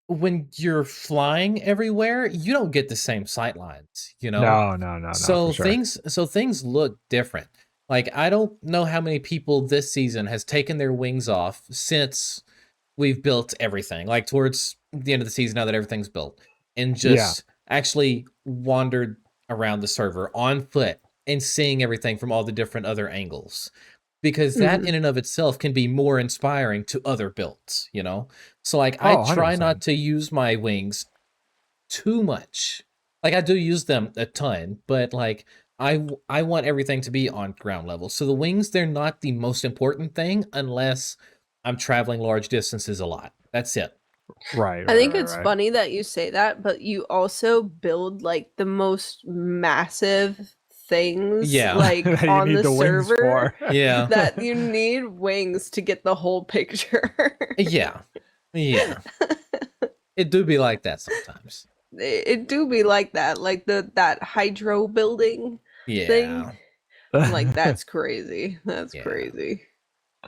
[SPEAKER 3] When you're flying everywhere, you don't get the same sight lines,
[SPEAKER 2] No,
[SPEAKER 3] So
[SPEAKER 2] for sure.
[SPEAKER 3] things look different. Like, I don't know how many people this season has taken their wings off since we've built everything. Like, towards the end of the season, now that everything's built, and just actually wandered around the server on foot and seeing everything from all the different other angles. Because that
[SPEAKER 1] Mhm.
[SPEAKER 3] in and of itself can be more inspiring to other builds, So like, I
[SPEAKER 2] Oh,
[SPEAKER 3] try
[SPEAKER 2] 100%.
[SPEAKER 3] not to use my wings too much. Like, I do use them a ton, but like, I want everything to be on ground level. So the wings, they're not the most important thing unless I'm traveling large distances a lot. That's it.
[SPEAKER 2] Right.
[SPEAKER 1] I think it's funny that you say that, but you also build like the most massive things
[SPEAKER 3] Yeah.
[SPEAKER 1] like
[SPEAKER 2] That you
[SPEAKER 1] on
[SPEAKER 2] need
[SPEAKER 1] the
[SPEAKER 2] the wings
[SPEAKER 1] server
[SPEAKER 2] for.
[SPEAKER 3] Yeah.
[SPEAKER 1] that you need wings to get the whole picture.
[SPEAKER 3] Yeah. It do be like that sometimes.
[SPEAKER 1] It do be like that, like that hydro building
[SPEAKER 3] Yeah.
[SPEAKER 1] thing. I'm like, that's crazy. That's
[SPEAKER 3] Yeah.
[SPEAKER 1] crazy.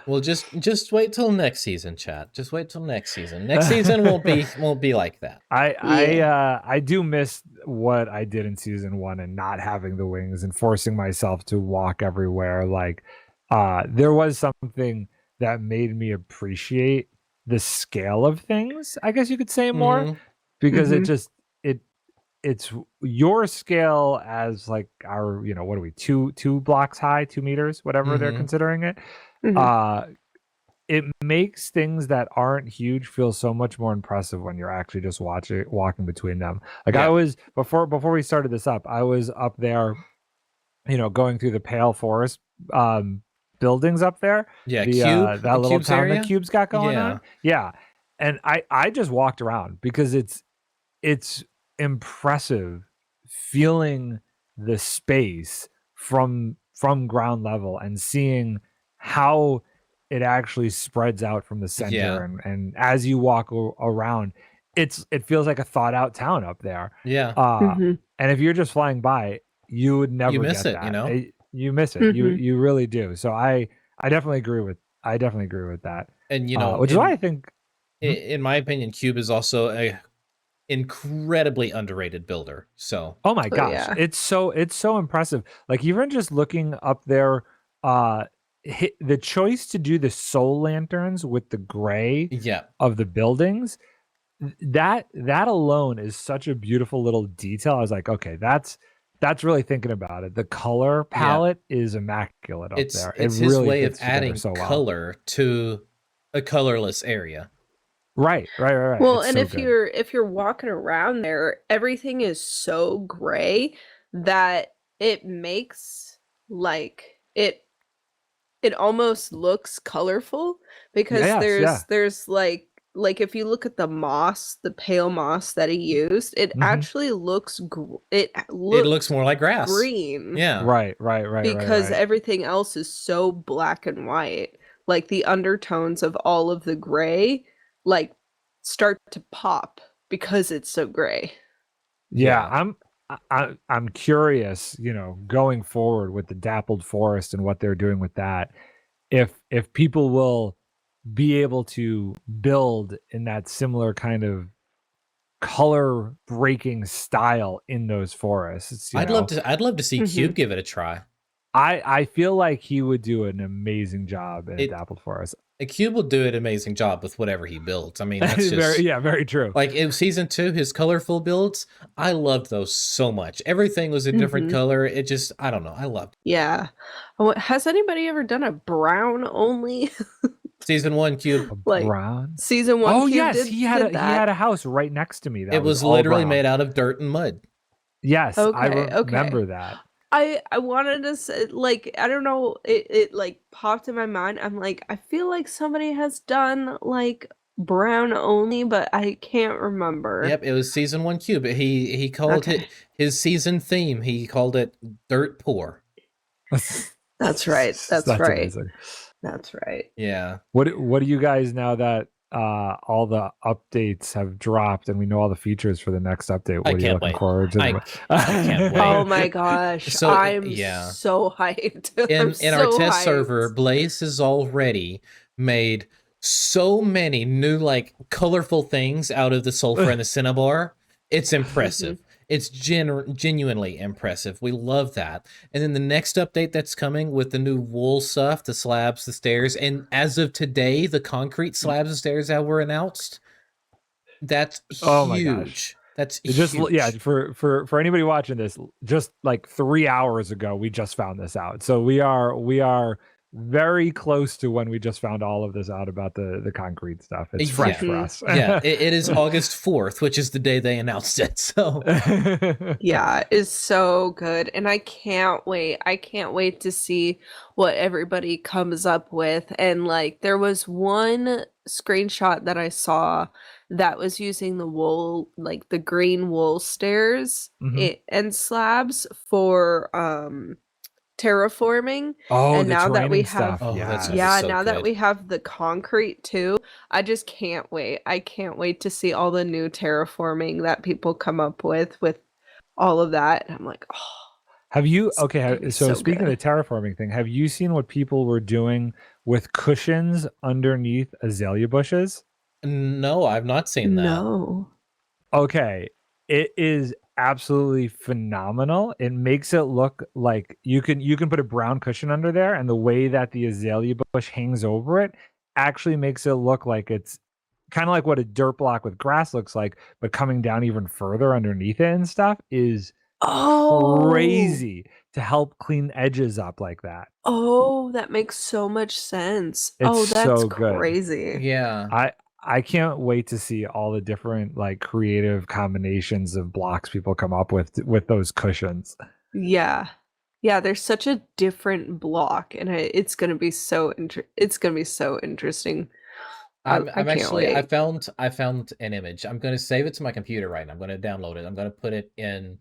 [SPEAKER 3] Well, just wait till next season, chat. Just wait till next season. Next season won't be like that.
[SPEAKER 2] I do miss what I did in season 1 and not having the wings and forcing myself to walk everywhere. Like, there was something that made me appreciate the scale of things, I guess you could say, more,
[SPEAKER 3] Mhm.
[SPEAKER 2] because
[SPEAKER 1] Mhm.
[SPEAKER 2] it's your scale as like our, what are we, two blocks high, 2 meters, whatever they're
[SPEAKER 3] Mhm.
[SPEAKER 2] considering it.
[SPEAKER 1] Mhm.
[SPEAKER 2] it makes things that aren't huge feel so much more impressive when you're actually just walking between them. Like I
[SPEAKER 3] Yeah.
[SPEAKER 2] was before we started this up, I was up there, going through the Pale Forest um buildings up there,
[SPEAKER 3] Yeah,
[SPEAKER 2] that
[SPEAKER 3] the
[SPEAKER 2] little
[SPEAKER 3] cubes
[SPEAKER 2] town that
[SPEAKER 3] area?
[SPEAKER 2] Cube's got going
[SPEAKER 3] Yeah.
[SPEAKER 2] on. Yeah. And I just walked around because it's impressive feeling the space from ground level and seeing how it actually spreads out from the center,
[SPEAKER 3] Yeah.
[SPEAKER 2] and as you walk around, it feels like a thought out town up there.
[SPEAKER 3] Yeah.
[SPEAKER 2] uh
[SPEAKER 1] Mhm.
[SPEAKER 2] and if you're just flying by, you would
[SPEAKER 3] You
[SPEAKER 2] never
[SPEAKER 3] miss
[SPEAKER 2] get
[SPEAKER 3] it, you
[SPEAKER 2] that.
[SPEAKER 3] know?
[SPEAKER 2] You miss it, you
[SPEAKER 1] Mhm.
[SPEAKER 2] you really do. So I definitely agree with that,
[SPEAKER 3] And,
[SPEAKER 2] which is why I think. Mhm.
[SPEAKER 3] in my opinion, Cube is also a incredibly underrated builder. So,
[SPEAKER 2] Oh my
[SPEAKER 1] Oh
[SPEAKER 2] gosh,
[SPEAKER 1] yeah.
[SPEAKER 2] it's so impressive. Like even just looking up there, uh, the choice to do the soul lanterns with the gray
[SPEAKER 3] yeah.
[SPEAKER 2] of the buildings, that alone is such a beautiful little detail. I was like, okay, that's really thinking about it. The color
[SPEAKER 3] Yeah.
[SPEAKER 2] palette is immaculate up there. It
[SPEAKER 3] It's his
[SPEAKER 2] really
[SPEAKER 3] way of
[SPEAKER 2] fits together
[SPEAKER 3] adding
[SPEAKER 2] so well.
[SPEAKER 3] color to a colorless area.
[SPEAKER 2] Right, right, right, right.
[SPEAKER 1] Well,
[SPEAKER 2] It's
[SPEAKER 1] and
[SPEAKER 2] so good.
[SPEAKER 1] if you're walking around there, everything is so gray that it makes like it almost looks colorful
[SPEAKER 2] Yeah,
[SPEAKER 1] because
[SPEAKER 2] yes, yeah.
[SPEAKER 1] there's like if you look at the moss, the pale moss that he used, it
[SPEAKER 2] Hmm.
[SPEAKER 1] actually looks it
[SPEAKER 3] It looks
[SPEAKER 1] looks
[SPEAKER 3] more like grass.
[SPEAKER 1] green
[SPEAKER 3] Yeah.
[SPEAKER 2] Right, right, right, right,
[SPEAKER 1] because
[SPEAKER 2] right.
[SPEAKER 1] everything else is so black and white. Like the undertones of all of the gray like start to pop because it's so gray.
[SPEAKER 2] Yeah,
[SPEAKER 3] Yeah.
[SPEAKER 2] I'm curious, going forward with the dappled forest and what they're doing with that, if people will be able to build in that similar kind of color breaking style in those forests.
[SPEAKER 3] I'd love to see Cube
[SPEAKER 1] Mhm.
[SPEAKER 3] give it a try.
[SPEAKER 2] I feel like he would do an amazing job in a
[SPEAKER 3] It
[SPEAKER 2] dappled forest.
[SPEAKER 3] a Cube will do an amazing job with whatever he builds. I mean, that's just
[SPEAKER 2] Very true.
[SPEAKER 3] like in season 2, his colorful builds, I loved those so much. Everything was a different
[SPEAKER 1] Mhm.
[SPEAKER 3] color. It just, I don't know. I loved
[SPEAKER 1] Yeah. Has anybody ever done a brown only?
[SPEAKER 3] season 1 Cube.
[SPEAKER 2] A
[SPEAKER 1] Like
[SPEAKER 2] brown.
[SPEAKER 1] season 1
[SPEAKER 2] Oh
[SPEAKER 1] cube
[SPEAKER 2] yes,
[SPEAKER 1] did
[SPEAKER 2] he
[SPEAKER 1] did
[SPEAKER 2] had
[SPEAKER 1] that.
[SPEAKER 2] a house right next to me
[SPEAKER 3] It
[SPEAKER 2] that was
[SPEAKER 3] was
[SPEAKER 2] all
[SPEAKER 3] literally
[SPEAKER 2] brown.
[SPEAKER 3] made out of dirt and mud.
[SPEAKER 2] Yes, I
[SPEAKER 1] Okay, okay.
[SPEAKER 2] remember that.
[SPEAKER 1] I wanted to say, like, I don't know, it like popped in my mind. I'm like, I feel like somebody has done like brown only, but I can't remember.
[SPEAKER 3] Yep, it was season 1 Cube. He called
[SPEAKER 1] Okay.
[SPEAKER 3] it his season theme. He called it Dirt Poor.
[SPEAKER 1] That's right. That's
[SPEAKER 2] That's
[SPEAKER 1] right.
[SPEAKER 2] amazing.
[SPEAKER 1] That's right.
[SPEAKER 3] Yeah.
[SPEAKER 2] What do you guys, now that all the updates have dropped and we know all the features for the next update,
[SPEAKER 3] I
[SPEAKER 2] what are you
[SPEAKER 3] can't
[SPEAKER 2] looking
[SPEAKER 3] wait.
[SPEAKER 2] forward to?
[SPEAKER 3] I can't wait.
[SPEAKER 1] Oh my gosh.
[SPEAKER 3] So
[SPEAKER 1] I'm
[SPEAKER 3] yeah.
[SPEAKER 1] so hyped. I'm
[SPEAKER 3] In our
[SPEAKER 1] so
[SPEAKER 3] test
[SPEAKER 1] hyped.
[SPEAKER 3] server, Blaze has already made so many new like colorful things out of the sulfur and the cinnabar. It's impressive. It's genuinely impressive. We love that. And then the next update that's coming with the new wool stuff, the slabs, the stairs, and as of today, the concrete slabs and stairs that were announced. That's
[SPEAKER 2] Oh my gosh.
[SPEAKER 3] huge. That's
[SPEAKER 2] It just, yeah,
[SPEAKER 3] huge.
[SPEAKER 2] for anybody watching this, just like 3 hours ago we just found this out. So we are very close to when we just found all of this out about the concrete stuff. It's fresh
[SPEAKER 3] Yeah.
[SPEAKER 2] for
[SPEAKER 1] Mhm.
[SPEAKER 2] us.
[SPEAKER 3] Yeah, it is August 4th, which is the day they announced it. So
[SPEAKER 1] Yeah, it's so good. And I can't wait. I can't wait to see what everybody comes up with. And like there was one screenshot that I saw that was using the wool, like the green wool stairs
[SPEAKER 2] Mhm.
[SPEAKER 1] and slabs for terraforming.
[SPEAKER 2] Oh,
[SPEAKER 1] And
[SPEAKER 2] the
[SPEAKER 1] now that we
[SPEAKER 2] terraining
[SPEAKER 1] have
[SPEAKER 2] stuff.
[SPEAKER 3] oh, that stuff is
[SPEAKER 1] yeah,
[SPEAKER 2] Yes.
[SPEAKER 3] so
[SPEAKER 1] now that
[SPEAKER 3] good.
[SPEAKER 1] we have the concrete too, I just can't wait. I can't wait to see all the new terraforming that people come up with all of that. And I'm like, oh,
[SPEAKER 2] Have you
[SPEAKER 1] it's
[SPEAKER 2] okay,
[SPEAKER 1] gonna be
[SPEAKER 2] so
[SPEAKER 1] so
[SPEAKER 2] speaking of
[SPEAKER 1] good.
[SPEAKER 2] the terraforming thing, have you seen what people were doing with cushions underneath azalea bushes?
[SPEAKER 3] No, I've not seen that.
[SPEAKER 1] No.
[SPEAKER 2] Okay, it is absolutely phenomenal. It makes it look like you can put a brown cushion under there, and the way that the azalea bush hangs over it actually makes it look like it's kind of like what a dirt block with grass looks like, but coming down even further underneath it and stuff is
[SPEAKER 1] Oh.
[SPEAKER 2] crazy to help clean edges up like that.
[SPEAKER 1] Oh, that makes so much sense.
[SPEAKER 2] It's
[SPEAKER 1] Oh, that's
[SPEAKER 2] so good.
[SPEAKER 1] crazy.
[SPEAKER 3] Yeah.
[SPEAKER 2] I can't wait to see all the different like creative combinations of blocks people come up with those cushions.
[SPEAKER 1] Yeah. Yeah, there's such a different block, and it's gonna be so interesting. I
[SPEAKER 3] I'm
[SPEAKER 1] can't
[SPEAKER 3] actually I
[SPEAKER 1] wait.
[SPEAKER 3] found an image. I'm gonna save it to my computer right now. I'm gonna download it. I'm gonna put it in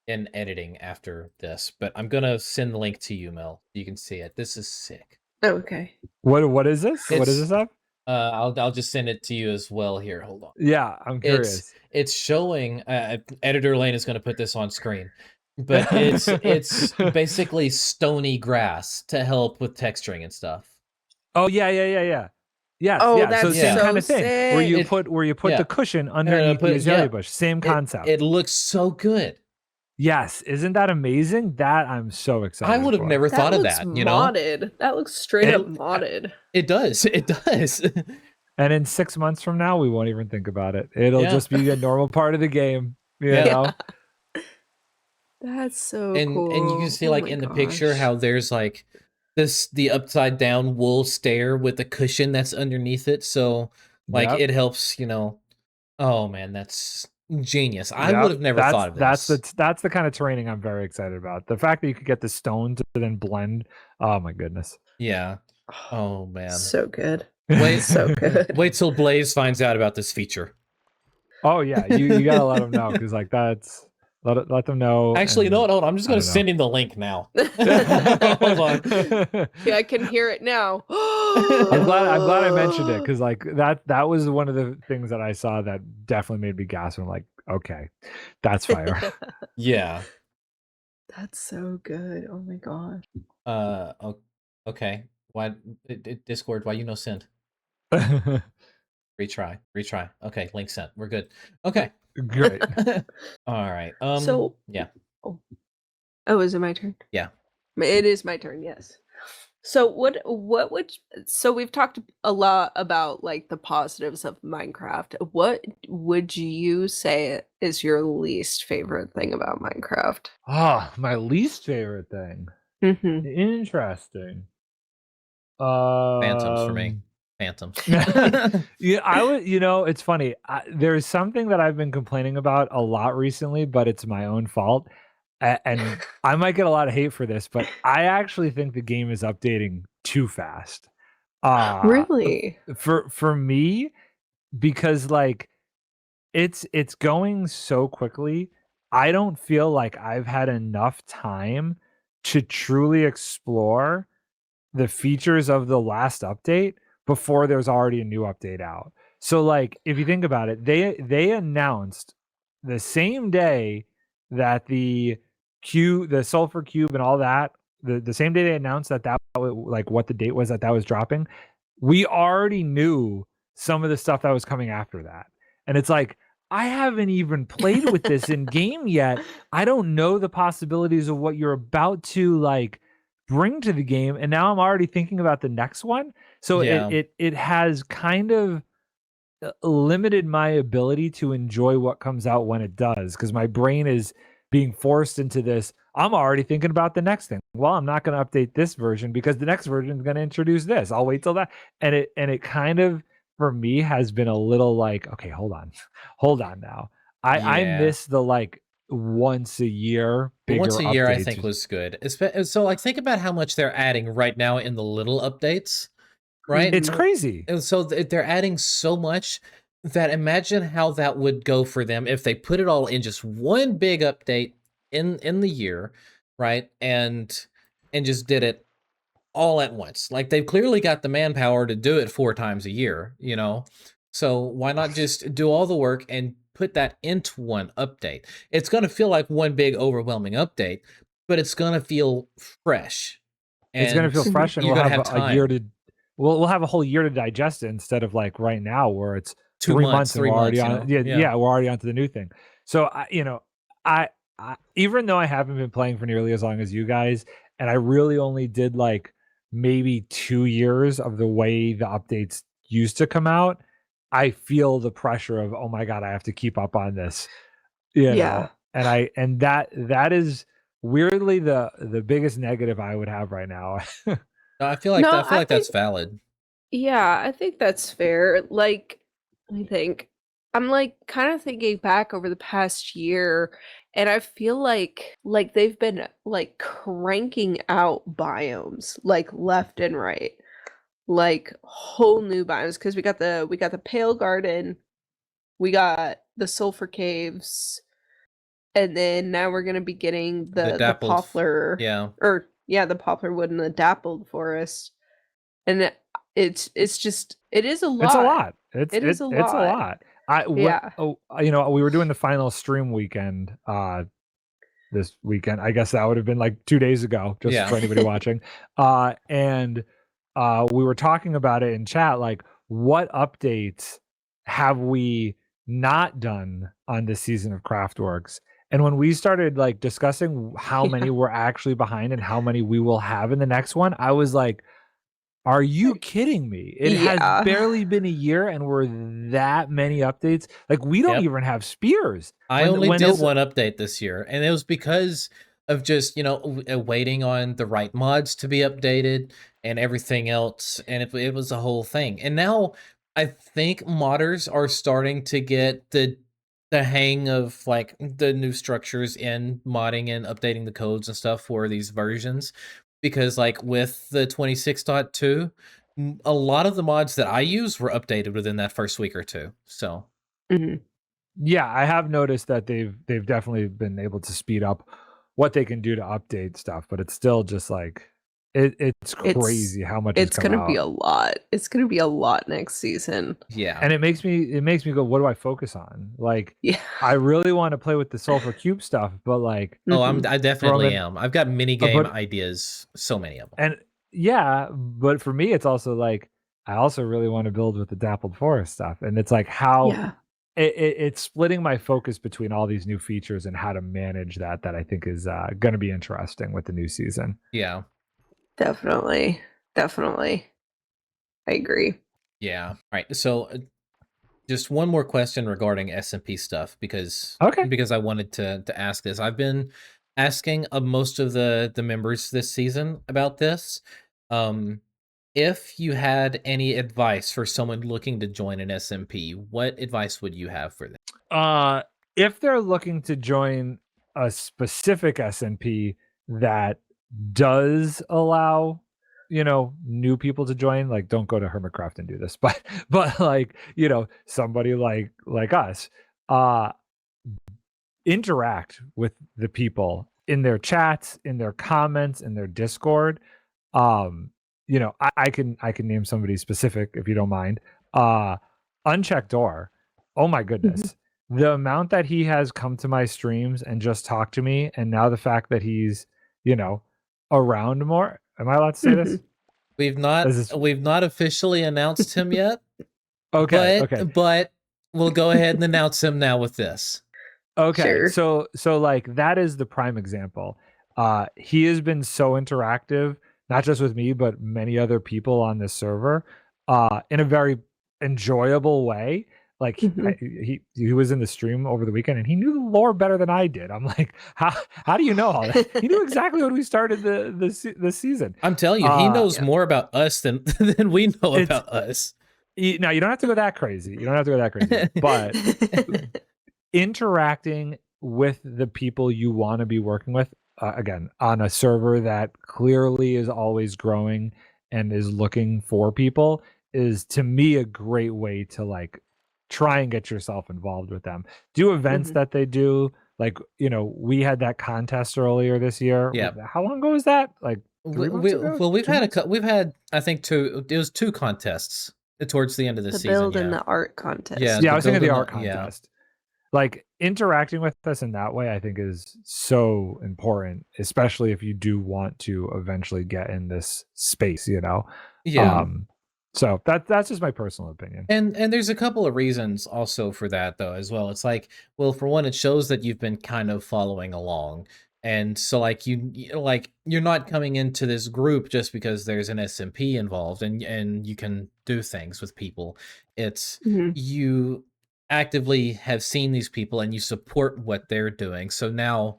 [SPEAKER 3] editing after this, but I'm gonna send the link to you, Mel. You can see it. This is sick.
[SPEAKER 1] Okay.
[SPEAKER 2] What is this? What is
[SPEAKER 3] It's
[SPEAKER 2] this up?
[SPEAKER 3] I'll just send it to you as well here. Hold on.
[SPEAKER 2] Yeah, I'm curious.
[SPEAKER 3] It's showing editor Lane is going to put this on screen. But it's basically stony grass to help with texturing and stuff.
[SPEAKER 2] Oh yeah. Yes,
[SPEAKER 1] Oh,
[SPEAKER 2] yeah. So
[SPEAKER 1] that's
[SPEAKER 2] same
[SPEAKER 3] so
[SPEAKER 2] kind of thing where you
[SPEAKER 1] sick.
[SPEAKER 2] put the cushion underneath the azalea bush. Same concept.
[SPEAKER 3] It looks so good.
[SPEAKER 2] Yes, isn't that amazing? That I'm so excited.
[SPEAKER 3] I would have never
[SPEAKER 1] That
[SPEAKER 3] thought of
[SPEAKER 1] looks
[SPEAKER 3] that,
[SPEAKER 1] modded. That looks straight up modded.
[SPEAKER 3] It does. It does.
[SPEAKER 2] And in 6 months from now, we won't even think about it. It'll
[SPEAKER 3] Yeah.
[SPEAKER 2] just be a normal part of the game. You know?
[SPEAKER 1] That's so
[SPEAKER 3] And
[SPEAKER 1] cool.
[SPEAKER 3] you can see
[SPEAKER 1] Oh
[SPEAKER 3] like
[SPEAKER 1] my
[SPEAKER 3] in the picture
[SPEAKER 1] gosh.
[SPEAKER 3] how there's like the upside down wool stair with the cushion that's underneath it. So like
[SPEAKER 2] Yep.
[SPEAKER 3] it helps, oh man, that's genius. I would have never thought of this.
[SPEAKER 2] That's the kind of terraining I'm very excited about. The fact that you could get the stone to then blend. Oh my goodness.
[SPEAKER 3] Yeah. Oh man.
[SPEAKER 1] So good.
[SPEAKER 3] Wait,
[SPEAKER 1] So good.
[SPEAKER 3] wait till Blaze finds out about this feature.
[SPEAKER 2] Oh yeah, you gotta let them know because like that's let them know.
[SPEAKER 3] Actually,
[SPEAKER 2] and,
[SPEAKER 3] hold on. I'm just gonna send him the link now. Hold on.
[SPEAKER 1] Yeah, I can hear it now.
[SPEAKER 2] I'm glad I mentioned it because like that was one of the things that I saw that definitely made me gasp. I'm like, okay, that's fire.
[SPEAKER 3] Yeah.
[SPEAKER 1] That's so good. Oh my gosh.
[SPEAKER 3] Okay. Why Discord? Why you no send? Retry. Okay, link sent. We're good. Okay.
[SPEAKER 2] Great.
[SPEAKER 3] All right.
[SPEAKER 1] So
[SPEAKER 3] yeah.
[SPEAKER 1] Oh, is it my turn?
[SPEAKER 3] Yeah.
[SPEAKER 1] It is my turn, yes. So we've talked a lot about like the positives of Minecraft. What would you say is your least favorite thing about Minecraft?
[SPEAKER 2] My least favorite thing.
[SPEAKER 1] Mm-hmm.
[SPEAKER 2] Interesting.
[SPEAKER 3] Phantoms for me. Phantoms.
[SPEAKER 2] Yeah, I would. It's funny. There's something that I've been complaining about a lot recently, but it's my own fault. And I might get a lot of hate for this, but I actually think the game is updating too fast.
[SPEAKER 1] Really?
[SPEAKER 2] For me, because like it's going so quickly. I don't feel like I've had enough time to truly explore the features of the last update before there's already a new update out. So like if you think about it, they announced the same day that the sulfur cube and all that, the same day they announced that like what the date was that was dropping, we already knew some of the stuff that was coming after that. And it's like I haven't even played with this in game yet. I don't know the possibilities of what you're about to like bring to the game, and now I'm already thinking about the next one. So
[SPEAKER 3] Yeah.
[SPEAKER 2] it has kind of limited my ability to enjoy what comes out when it does, because my brain is being forced into this. I'm already thinking about the next thing. Well, I'm not going to update this version because the next version is going to introduce this. I'll wait till that. And it kind of for me has been a little like, okay, hold on now. I miss the like once a year bigger
[SPEAKER 3] once a year
[SPEAKER 2] updates.
[SPEAKER 3] I think was good. So like think about how much they're adding right now in the little updates, right?
[SPEAKER 2] It's crazy.
[SPEAKER 3] And so they're adding so much that imagine how that would go for them if they put it all in just one big update in the year, right? And just did it all at once. Like they've clearly got the manpower to do it 4 times a year, So why not just do all the work and put that into one update? It's going to feel like one big overwhelming update, but it's going to feel fresh.
[SPEAKER 2] It's going to feel fresh, and we'll have a year to we'll have a whole year to digest it instead of like right now where it's 3 months and we're already on we're already onto the new thing. So I even though I haven't been playing for nearly as long as you guys, and I really only did like maybe 2 years of the way the updates used to come out, I feel the pressure of, oh my God, I have to keep up on this. You know? and that is weirdly the biggest negative I would have right now.
[SPEAKER 3] No, I feel like
[SPEAKER 1] No,
[SPEAKER 3] I feel
[SPEAKER 1] I
[SPEAKER 3] like that's
[SPEAKER 1] think
[SPEAKER 3] valid.
[SPEAKER 1] yeah, I think that's fair. Like, let me think. I'm like kind of thinking back over the past year, and I feel like they've been like cranking out biomes like left and right. Like whole new biomes because we got the Pale Garden, we got the Sulfur Caves, and then now we're gonna be getting
[SPEAKER 3] The
[SPEAKER 1] the
[SPEAKER 3] dappled,
[SPEAKER 1] poplar,
[SPEAKER 3] yeah,
[SPEAKER 1] or yeah, the poplar wood and the dappled forest. And it's just it is a
[SPEAKER 2] It's a
[SPEAKER 1] lot.
[SPEAKER 2] lot.
[SPEAKER 1] It is a
[SPEAKER 2] It's a
[SPEAKER 1] lot.
[SPEAKER 2] lot. I what
[SPEAKER 1] Yeah.
[SPEAKER 2] oh you know, we were doing the final stream weekend this weekend. I guess that would have been like 2 days ago, just
[SPEAKER 3] yeah.
[SPEAKER 2] for anybody watching. And we were talking about it in chat, like what updates have we not done on this season of CraftWorks? And when we started like discussing how many
[SPEAKER 1] Yeah.
[SPEAKER 2] we're actually behind and how many we will have in the next one, I was like, are you kidding me? It has
[SPEAKER 1] Yeah.
[SPEAKER 2] barely been a year and we're that many updates. Like we don't
[SPEAKER 3] Yep.
[SPEAKER 2] even have spears.
[SPEAKER 3] I only
[SPEAKER 2] When
[SPEAKER 3] did
[SPEAKER 2] it's
[SPEAKER 3] one update this year, and it was because of just, waiting on the right mods to be updated and everything else, and it was a whole thing. And now I think modders are starting to get the hang of like the new structures in modding and updating the codes and stuff for these versions, because like with the 26.2, a lot of the mods that I use were updated within that first week or two. So
[SPEAKER 1] Mhm.
[SPEAKER 2] yeah, I have noticed that they've definitely been able to speed up what they can do to update stuff, but it's still just like it's
[SPEAKER 1] It's
[SPEAKER 2] crazy how much has
[SPEAKER 1] it's
[SPEAKER 2] come
[SPEAKER 1] gonna be
[SPEAKER 2] out.
[SPEAKER 1] a lot. It's gonna be a lot next season.
[SPEAKER 3] yeah.
[SPEAKER 2] And it makes me go, what do I focus on? Like
[SPEAKER 1] Yeah.
[SPEAKER 2] I really want to play with the sulfur cube stuff, but like
[SPEAKER 3] Oh,
[SPEAKER 1] Mhm.
[SPEAKER 3] I
[SPEAKER 2] from
[SPEAKER 3] definitely
[SPEAKER 2] an
[SPEAKER 3] am. I've got mini game
[SPEAKER 2] but
[SPEAKER 3] ideas, so many of them.
[SPEAKER 2] and yeah, but for me it's also like I also really want to build with the dappled forest stuff. And it's like how
[SPEAKER 1] Yeah.
[SPEAKER 2] it's splitting my focus between all these new features and how to manage that I think is going to be interesting with the new season.
[SPEAKER 3] Yeah.
[SPEAKER 1] Definitely. Definitely. I agree.
[SPEAKER 3] Yeah. All right. So just one more question regarding SMP stuff, because
[SPEAKER 2] Okay.
[SPEAKER 3] I wanted to ask this. I've been asking most of the members this season about this. Um if you had any advice for someone looking to join an SMP, what advice would you have for them?
[SPEAKER 2] Uh, if they're looking to join a specific SNP that does allow, new people to join, like don't go to Hermitcraft and do this, but like, somebody like us, uh interact with the people in their chats, in their comments, in their Discord. I can name somebody specific if you don't mind. Uh Unchecked Door. Oh my
[SPEAKER 1] Mhm.
[SPEAKER 2] goodness. The amount that he has come to my streams and just talked to me, and now the fact that he's, you know, around more. Am I allowed to say this?
[SPEAKER 1] Mhm.
[SPEAKER 2] Is this
[SPEAKER 3] We've not officially announced him yet,
[SPEAKER 2] okay? Okay.
[SPEAKER 3] but we'll go ahead and announce him now with this.
[SPEAKER 2] Okay,
[SPEAKER 1] Sure.
[SPEAKER 2] so like that is the prime example. He has been so interactive, not just with me, but many other people on this server, in a very enjoyable way. Like
[SPEAKER 1] Mhm.
[SPEAKER 2] he was in the stream over the weekend and he knew the lore better than I did. I'm like, how do you know all that? He knew exactly when we started the season.
[SPEAKER 3] I'm telling you, he knows
[SPEAKER 1] Yeah.
[SPEAKER 3] more about us than than we know
[SPEAKER 2] It's
[SPEAKER 3] about us.
[SPEAKER 2] now you don't have to go that crazy. You don't have to go that crazy, but interacting with the people you want to be working with, again on a server that clearly is always growing and is looking for people, is to me a great way to like try and get yourself involved with them. Do events
[SPEAKER 1] Mhm.
[SPEAKER 2] that they do, like we had that contest earlier this year.
[SPEAKER 3] Yeah.
[SPEAKER 2] How long ago was that? Like 3 months ago,
[SPEAKER 3] We've
[SPEAKER 2] 2 months?
[SPEAKER 3] we've had, I think, it was two contests towards the end of the
[SPEAKER 1] The
[SPEAKER 3] season.
[SPEAKER 1] build and
[SPEAKER 3] Yeah.
[SPEAKER 1] the art
[SPEAKER 3] Yeah.
[SPEAKER 1] contest.
[SPEAKER 2] Yeah, I
[SPEAKER 3] The
[SPEAKER 2] was thinking the
[SPEAKER 3] building
[SPEAKER 2] art
[SPEAKER 3] up. Yeah.
[SPEAKER 2] contest. Like interacting with us in that way, I think is so important, especially if you do want to eventually get in this space.
[SPEAKER 3] Yeah.
[SPEAKER 1] Mhm.
[SPEAKER 2] Um, so that's just my personal opinion.
[SPEAKER 3] And there's a couple of reasons also for that though as well. It's like, well, for one, it shows that you've been kind of following along. And so like like you're not coming into this group just because there's an SMP involved and you can do things with people. It's
[SPEAKER 1] Mhm.
[SPEAKER 3] you actively have seen these people and you support what they're doing. So now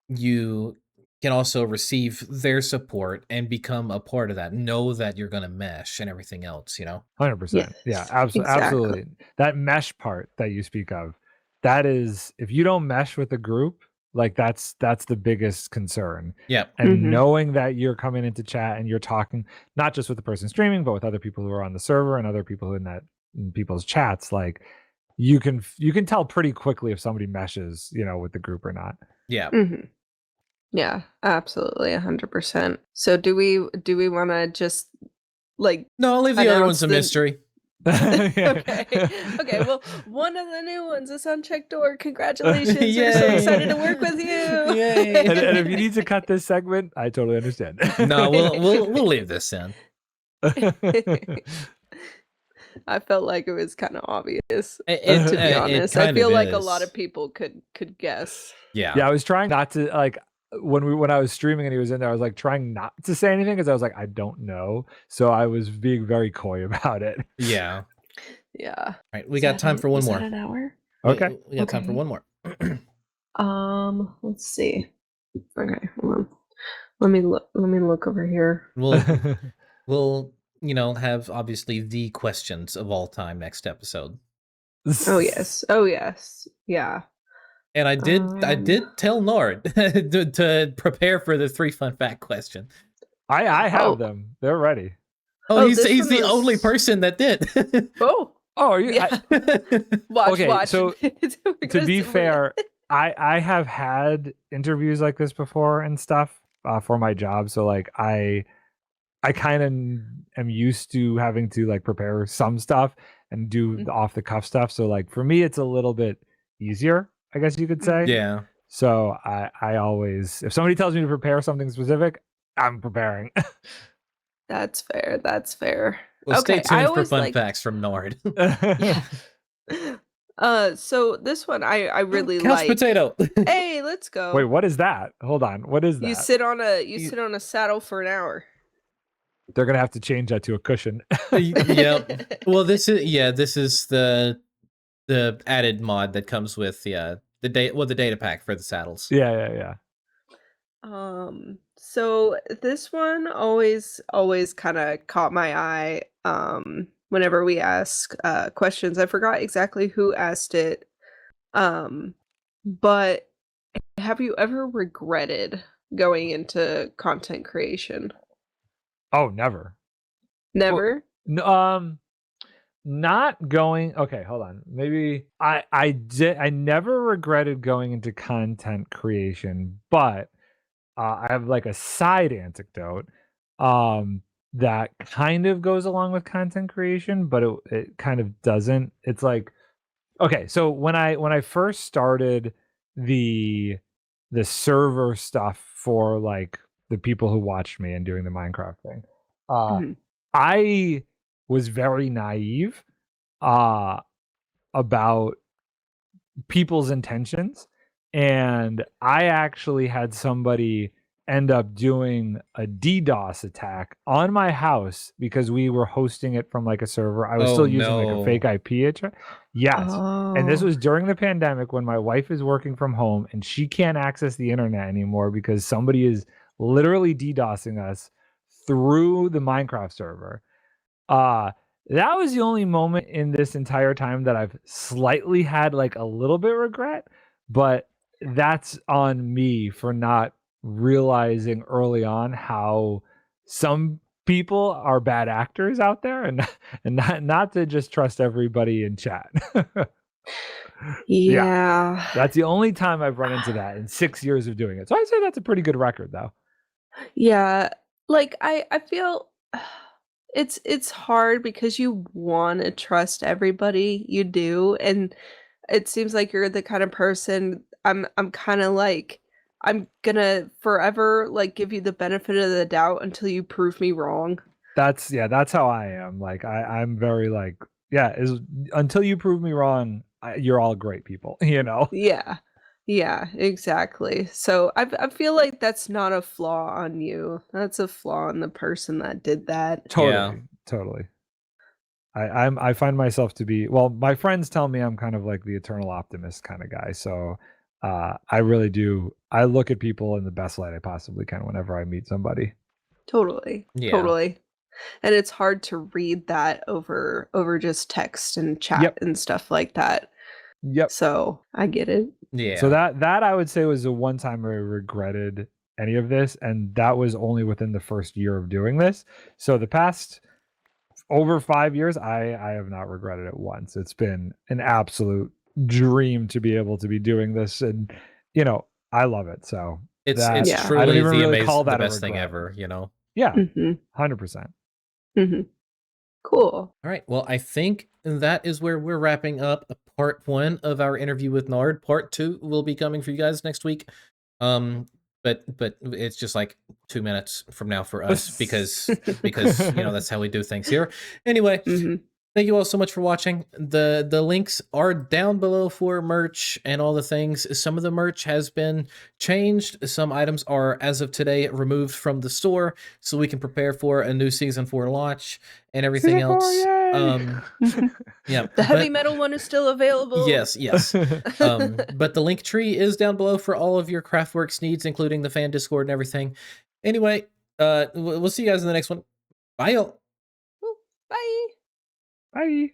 [SPEAKER 3] you can also receive their support and become a part of that. Know that you're going to mesh and everything else,
[SPEAKER 2] 100%. Yeah,
[SPEAKER 1] Yes,
[SPEAKER 2] absolutely.
[SPEAKER 1] exactly.
[SPEAKER 2] Absolutely. That mesh part that you speak of, that is, if you don't mesh with the group, like that's the biggest concern.
[SPEAKER 3] Yeah.
[SPEAKER 2] And
[SPEAKER 1] Mhm.
[SPEAKER 2] knowing that you're coming into chat and you're talking not just with the person streaming, but with other people who are on the server and other people in people's chats, like you can tell pretty quickly if somebody meshes, with the group or not.
[SPEAKER 3] Yeah.
[SPEAKER 1] Mhm. Yeah, absolutely, 100%. So do we wanna just, like,
[SPEAKER 3] No, I'll leave the other ones
[SPEAKER 1] announce
[SPEAKER 3] a
[SPEAKER 1] the
[SPEAKER 3] mystery.
[SPEAKER 1] Okay. Okay, well, one of the new ones is Unchecked Door. Congratulations. We're so
[SPEAKER 3] Yay.
[SPEAKER 1] excited to work with you.
[SPEAKER 3] Yay.
[SPEAKER 2] And if you need to cut this segment, I totally understand.
[SPEAKER 3] No, we'll leave this in.
[SPEAKER 1] I felt like it was kind of obvious, to be
[SPEAKER 3] It
[SPEAKER 1] honest. I
[SPEAKER 3] kind of
[SPEAKER 1] feel like a lot
[SPEAKER 3] is.
[SPEAKER 1] of people could guess.
[SPEAKER 3] Yeah.
[SPEAKER 2] Yeah, I was trying not to like when I was streaming and he was in there, I was like trying not to say anything because I was like, I don't know. So I was being very coy about it.
[SPEAKER 3] Yeah.
[SPEAKER 1] Yeah.
[SPEAKER 3] All right, we got time for one
[SPEAKER 1] Was
[SPEAKER 3] more.
[SPEAKER 1] that an hour?
[SPEAKER 2] Okay.
[SPEAKER 3] We got time for
[SPEAKER 1] Okay.
[SPEAKER 3] one more.
[SPEAKER 1] Let's see. Okay, hold on. Let me look over here.
[SPEAKER 3] We'll have obviously the questions of all time next episode.
[SPEAKER 1] Oh yes. Oh yes. Yeah.
[SPEAKER 3] And I did tell Nard to prepare for the 3 fun fact question.
[SPEAKER 2] I have
[SPEAKER 1] Oh.
[SPEAKER 2] them. They're ready.
[SPEAKER 3] Oh,
[SPEAKER 1] this
[SPEAKER 3] he's
[SPEAKER 1] one
[SPEAKER 3] the only
[SPEAKER 1] was-
[SPEAKER 3] person that did.
[SPEAKER 1] Oh.
[SPEAKER 2] Oh, are you?
[SPEAKER 1] Yeah. Watch.
[SPEAKER 2] Okay, so
[SPEAKER 1] We're
[SPEAKER 2] to
[SPEAKER 1] gonna
[SPEAKER 2] be
[SPEAKER 1] see-
[SPEAKER 2] fair, I have had interviews like this before and stuff for my job. So like I kind of am used to having to like prepare some stuff and do the off the cuff stuff. So like for me, it's a little bit easier, I guess you could say.
[SPEAKER 3] Yeah.
[SPEAKER 2] So I always, if somebody tells me to prepare something specific, I'm preparing.
[SPEAKER 1] That's fair. That's fair.
[SPEAKER 3] Well,
[SPEAKER 1] Okay,
[SPEAKER 3] stay
[SPEAKER 1] I
[SPEAKER 3] tuned for
[SPEAKER 1] always
[SPEAKER 3] fun
[SPEAKER 1] like.
[SPEAKER 3] facts from Nard.
[SPEAKER 1] Yeah. So this one I really
[SPEAKER 3] Couch
[SPEAKER 1] like.
[SPEAKER 3] potato.
[SPEAKER 1] Hey, let's go.
[SPEAKER 2] Wait, what is that? Hold on. What is that?
[SPEAKER 1] You sit on a saddle for an hour.
[SPEAKER 2] They're gonna have to change that to a cushion.
[SPEAKER 3] Yep. Well, this is the added mod that comes with the data pack for the saddles.
[SPEAKER 2] Yeah.
[SPEAKER 1] So this one always kind of caught my eye whenever we ask questions. I forgot exactly who asked it. But have you ever regretted going into content creation?
[SPEAKER 2] Oh, never.
[SPEAKER 1] Never?
[SPEAKER 2] Not going. Okay, hold on. Maybe I never regretted going into content creation, but I have like a side anecdote that kind of goes along with content creation, but it kind of doesn't. It's like, okay, so when I first started the server stuff for like the people who watched me and doing the Minecraft thing,
[SPEAKER 1] Mhm.
[SPEAKER 2] I was very naive about people's intentions, and I actually had somebody end up doing a DDoS attack on my house because we were hosting it from like a server. I was
[SPEAKER 3] Oh,
[SPEAKER 2] still using like a
[SPEAKER 3] no.
[SPEAKER 2] fake IP address. Yes. And this
[SPEAKER 1] Oh.
[SPEAKER 2] was during the pandemic when my wife is working from home and she can't access the internet anymore because somebody is literally DDoSing us through the Minecraft server. That was the only moment in this entire time that I've slightly had like a little bit regret, but that's on me for not realizing early on how some people are bad actors out there, and not to just trust everybody in chat.
[SPEAKER 1] Yeah.
[SPEAKER 2] That's the only time I've run into that in 6 years of doing it. So I'd say that's a pretty good record though.
[SPEAKER 1] Yeah. Like I feel it's hard because you want to trust everybody, you do, and it seems like you're the kind of person I'm kind of like I'm gonna forever like give you the benefit of the doubt until you prove me wrong.
[SPEAKER 2] That's how I am. Like I'm very like, is until you prove me wrong, you're all great people,
[SPEAKER 1] Yeah. Yeah, exactly. So I feel like that's not a flaw on you. That's a flaw on the person that did that.
[SPEAKER 2] Totally. I find myself to be, well, my friends tell me I'm kind of like the eternal optimist kind of guy. So I really do. I look at people in the best light I possibly can whenever I meet somebody.
[SPEAKER 1] Totally.
[SPEAKER 3] Yeah.
[SPEAKER 1] Totally. And it's hard to read that over just text and chat
[SPEAKER 2] Yep.
[SPEAKER 1] and stuff like that.
[SPEAKER 2] Yep.
[SPEAKER 1] So I get it.
[SPEAKER 3] Yeah.
[SPEAKER 2] So that I would say was the one time I regretted any of this, and that was only within the first year of doing this. So the past over 5 years, I have not regretted it once. It's been an absolute dream to be able to be doing this, and I love it. So
[SPEAKER 3] it's
[SPEAKER 1] Yeah.
[SPEAKER 3] truly
[SPEAKER 2] I don't even
[SPEAKER 3] the
[SPEAKER 2] really call that
[SPEAKER 3] the
[SPEAKER 2] a
[SPEAKER 3] best thing
[SPEAKER 2] regret.
[SPEAKER 3] ever, you know.
[SPEAKER 2] Yeah,
[SPEAKER 1] Mm-hmm.
[SPEAKER 2] 100%.
[SPEAKER 1] Mm-hmm. Cool.
[SPEAKER 3] All right. Well, I think that is where we're wrapping up part 1 of our interview with Nard. Part 2 will be coming for you guys next week. But it's just like 2 minutes from now for us because that's how we do things here. Anyway,
[SPEAKER 1] Mm-hmm.
[SPEAKER 3] thank you all so much for watching. The links are down below for merch and all the things. Some of the merch has been changed. Some items are, as of today, removed from the store so we can prepare for a new season 4 launch and everything
[SPEAKER 2] Season 4,
[SPEAKER 3] else.
[SPEAKER 2] yay!
[SPEAKER 3] Yeah.
[SPEAKER 1] The heavy metal one is still available.
[SPEAKER 3] Yes. But the link tree is down below for all of your CraftWorks needs, including the fan Discord and everything. Anyway, we'll see you guys in the next one. Bye, y'all.
[SPEAKER 1] Bye.
[SPEAKER 2] Bye.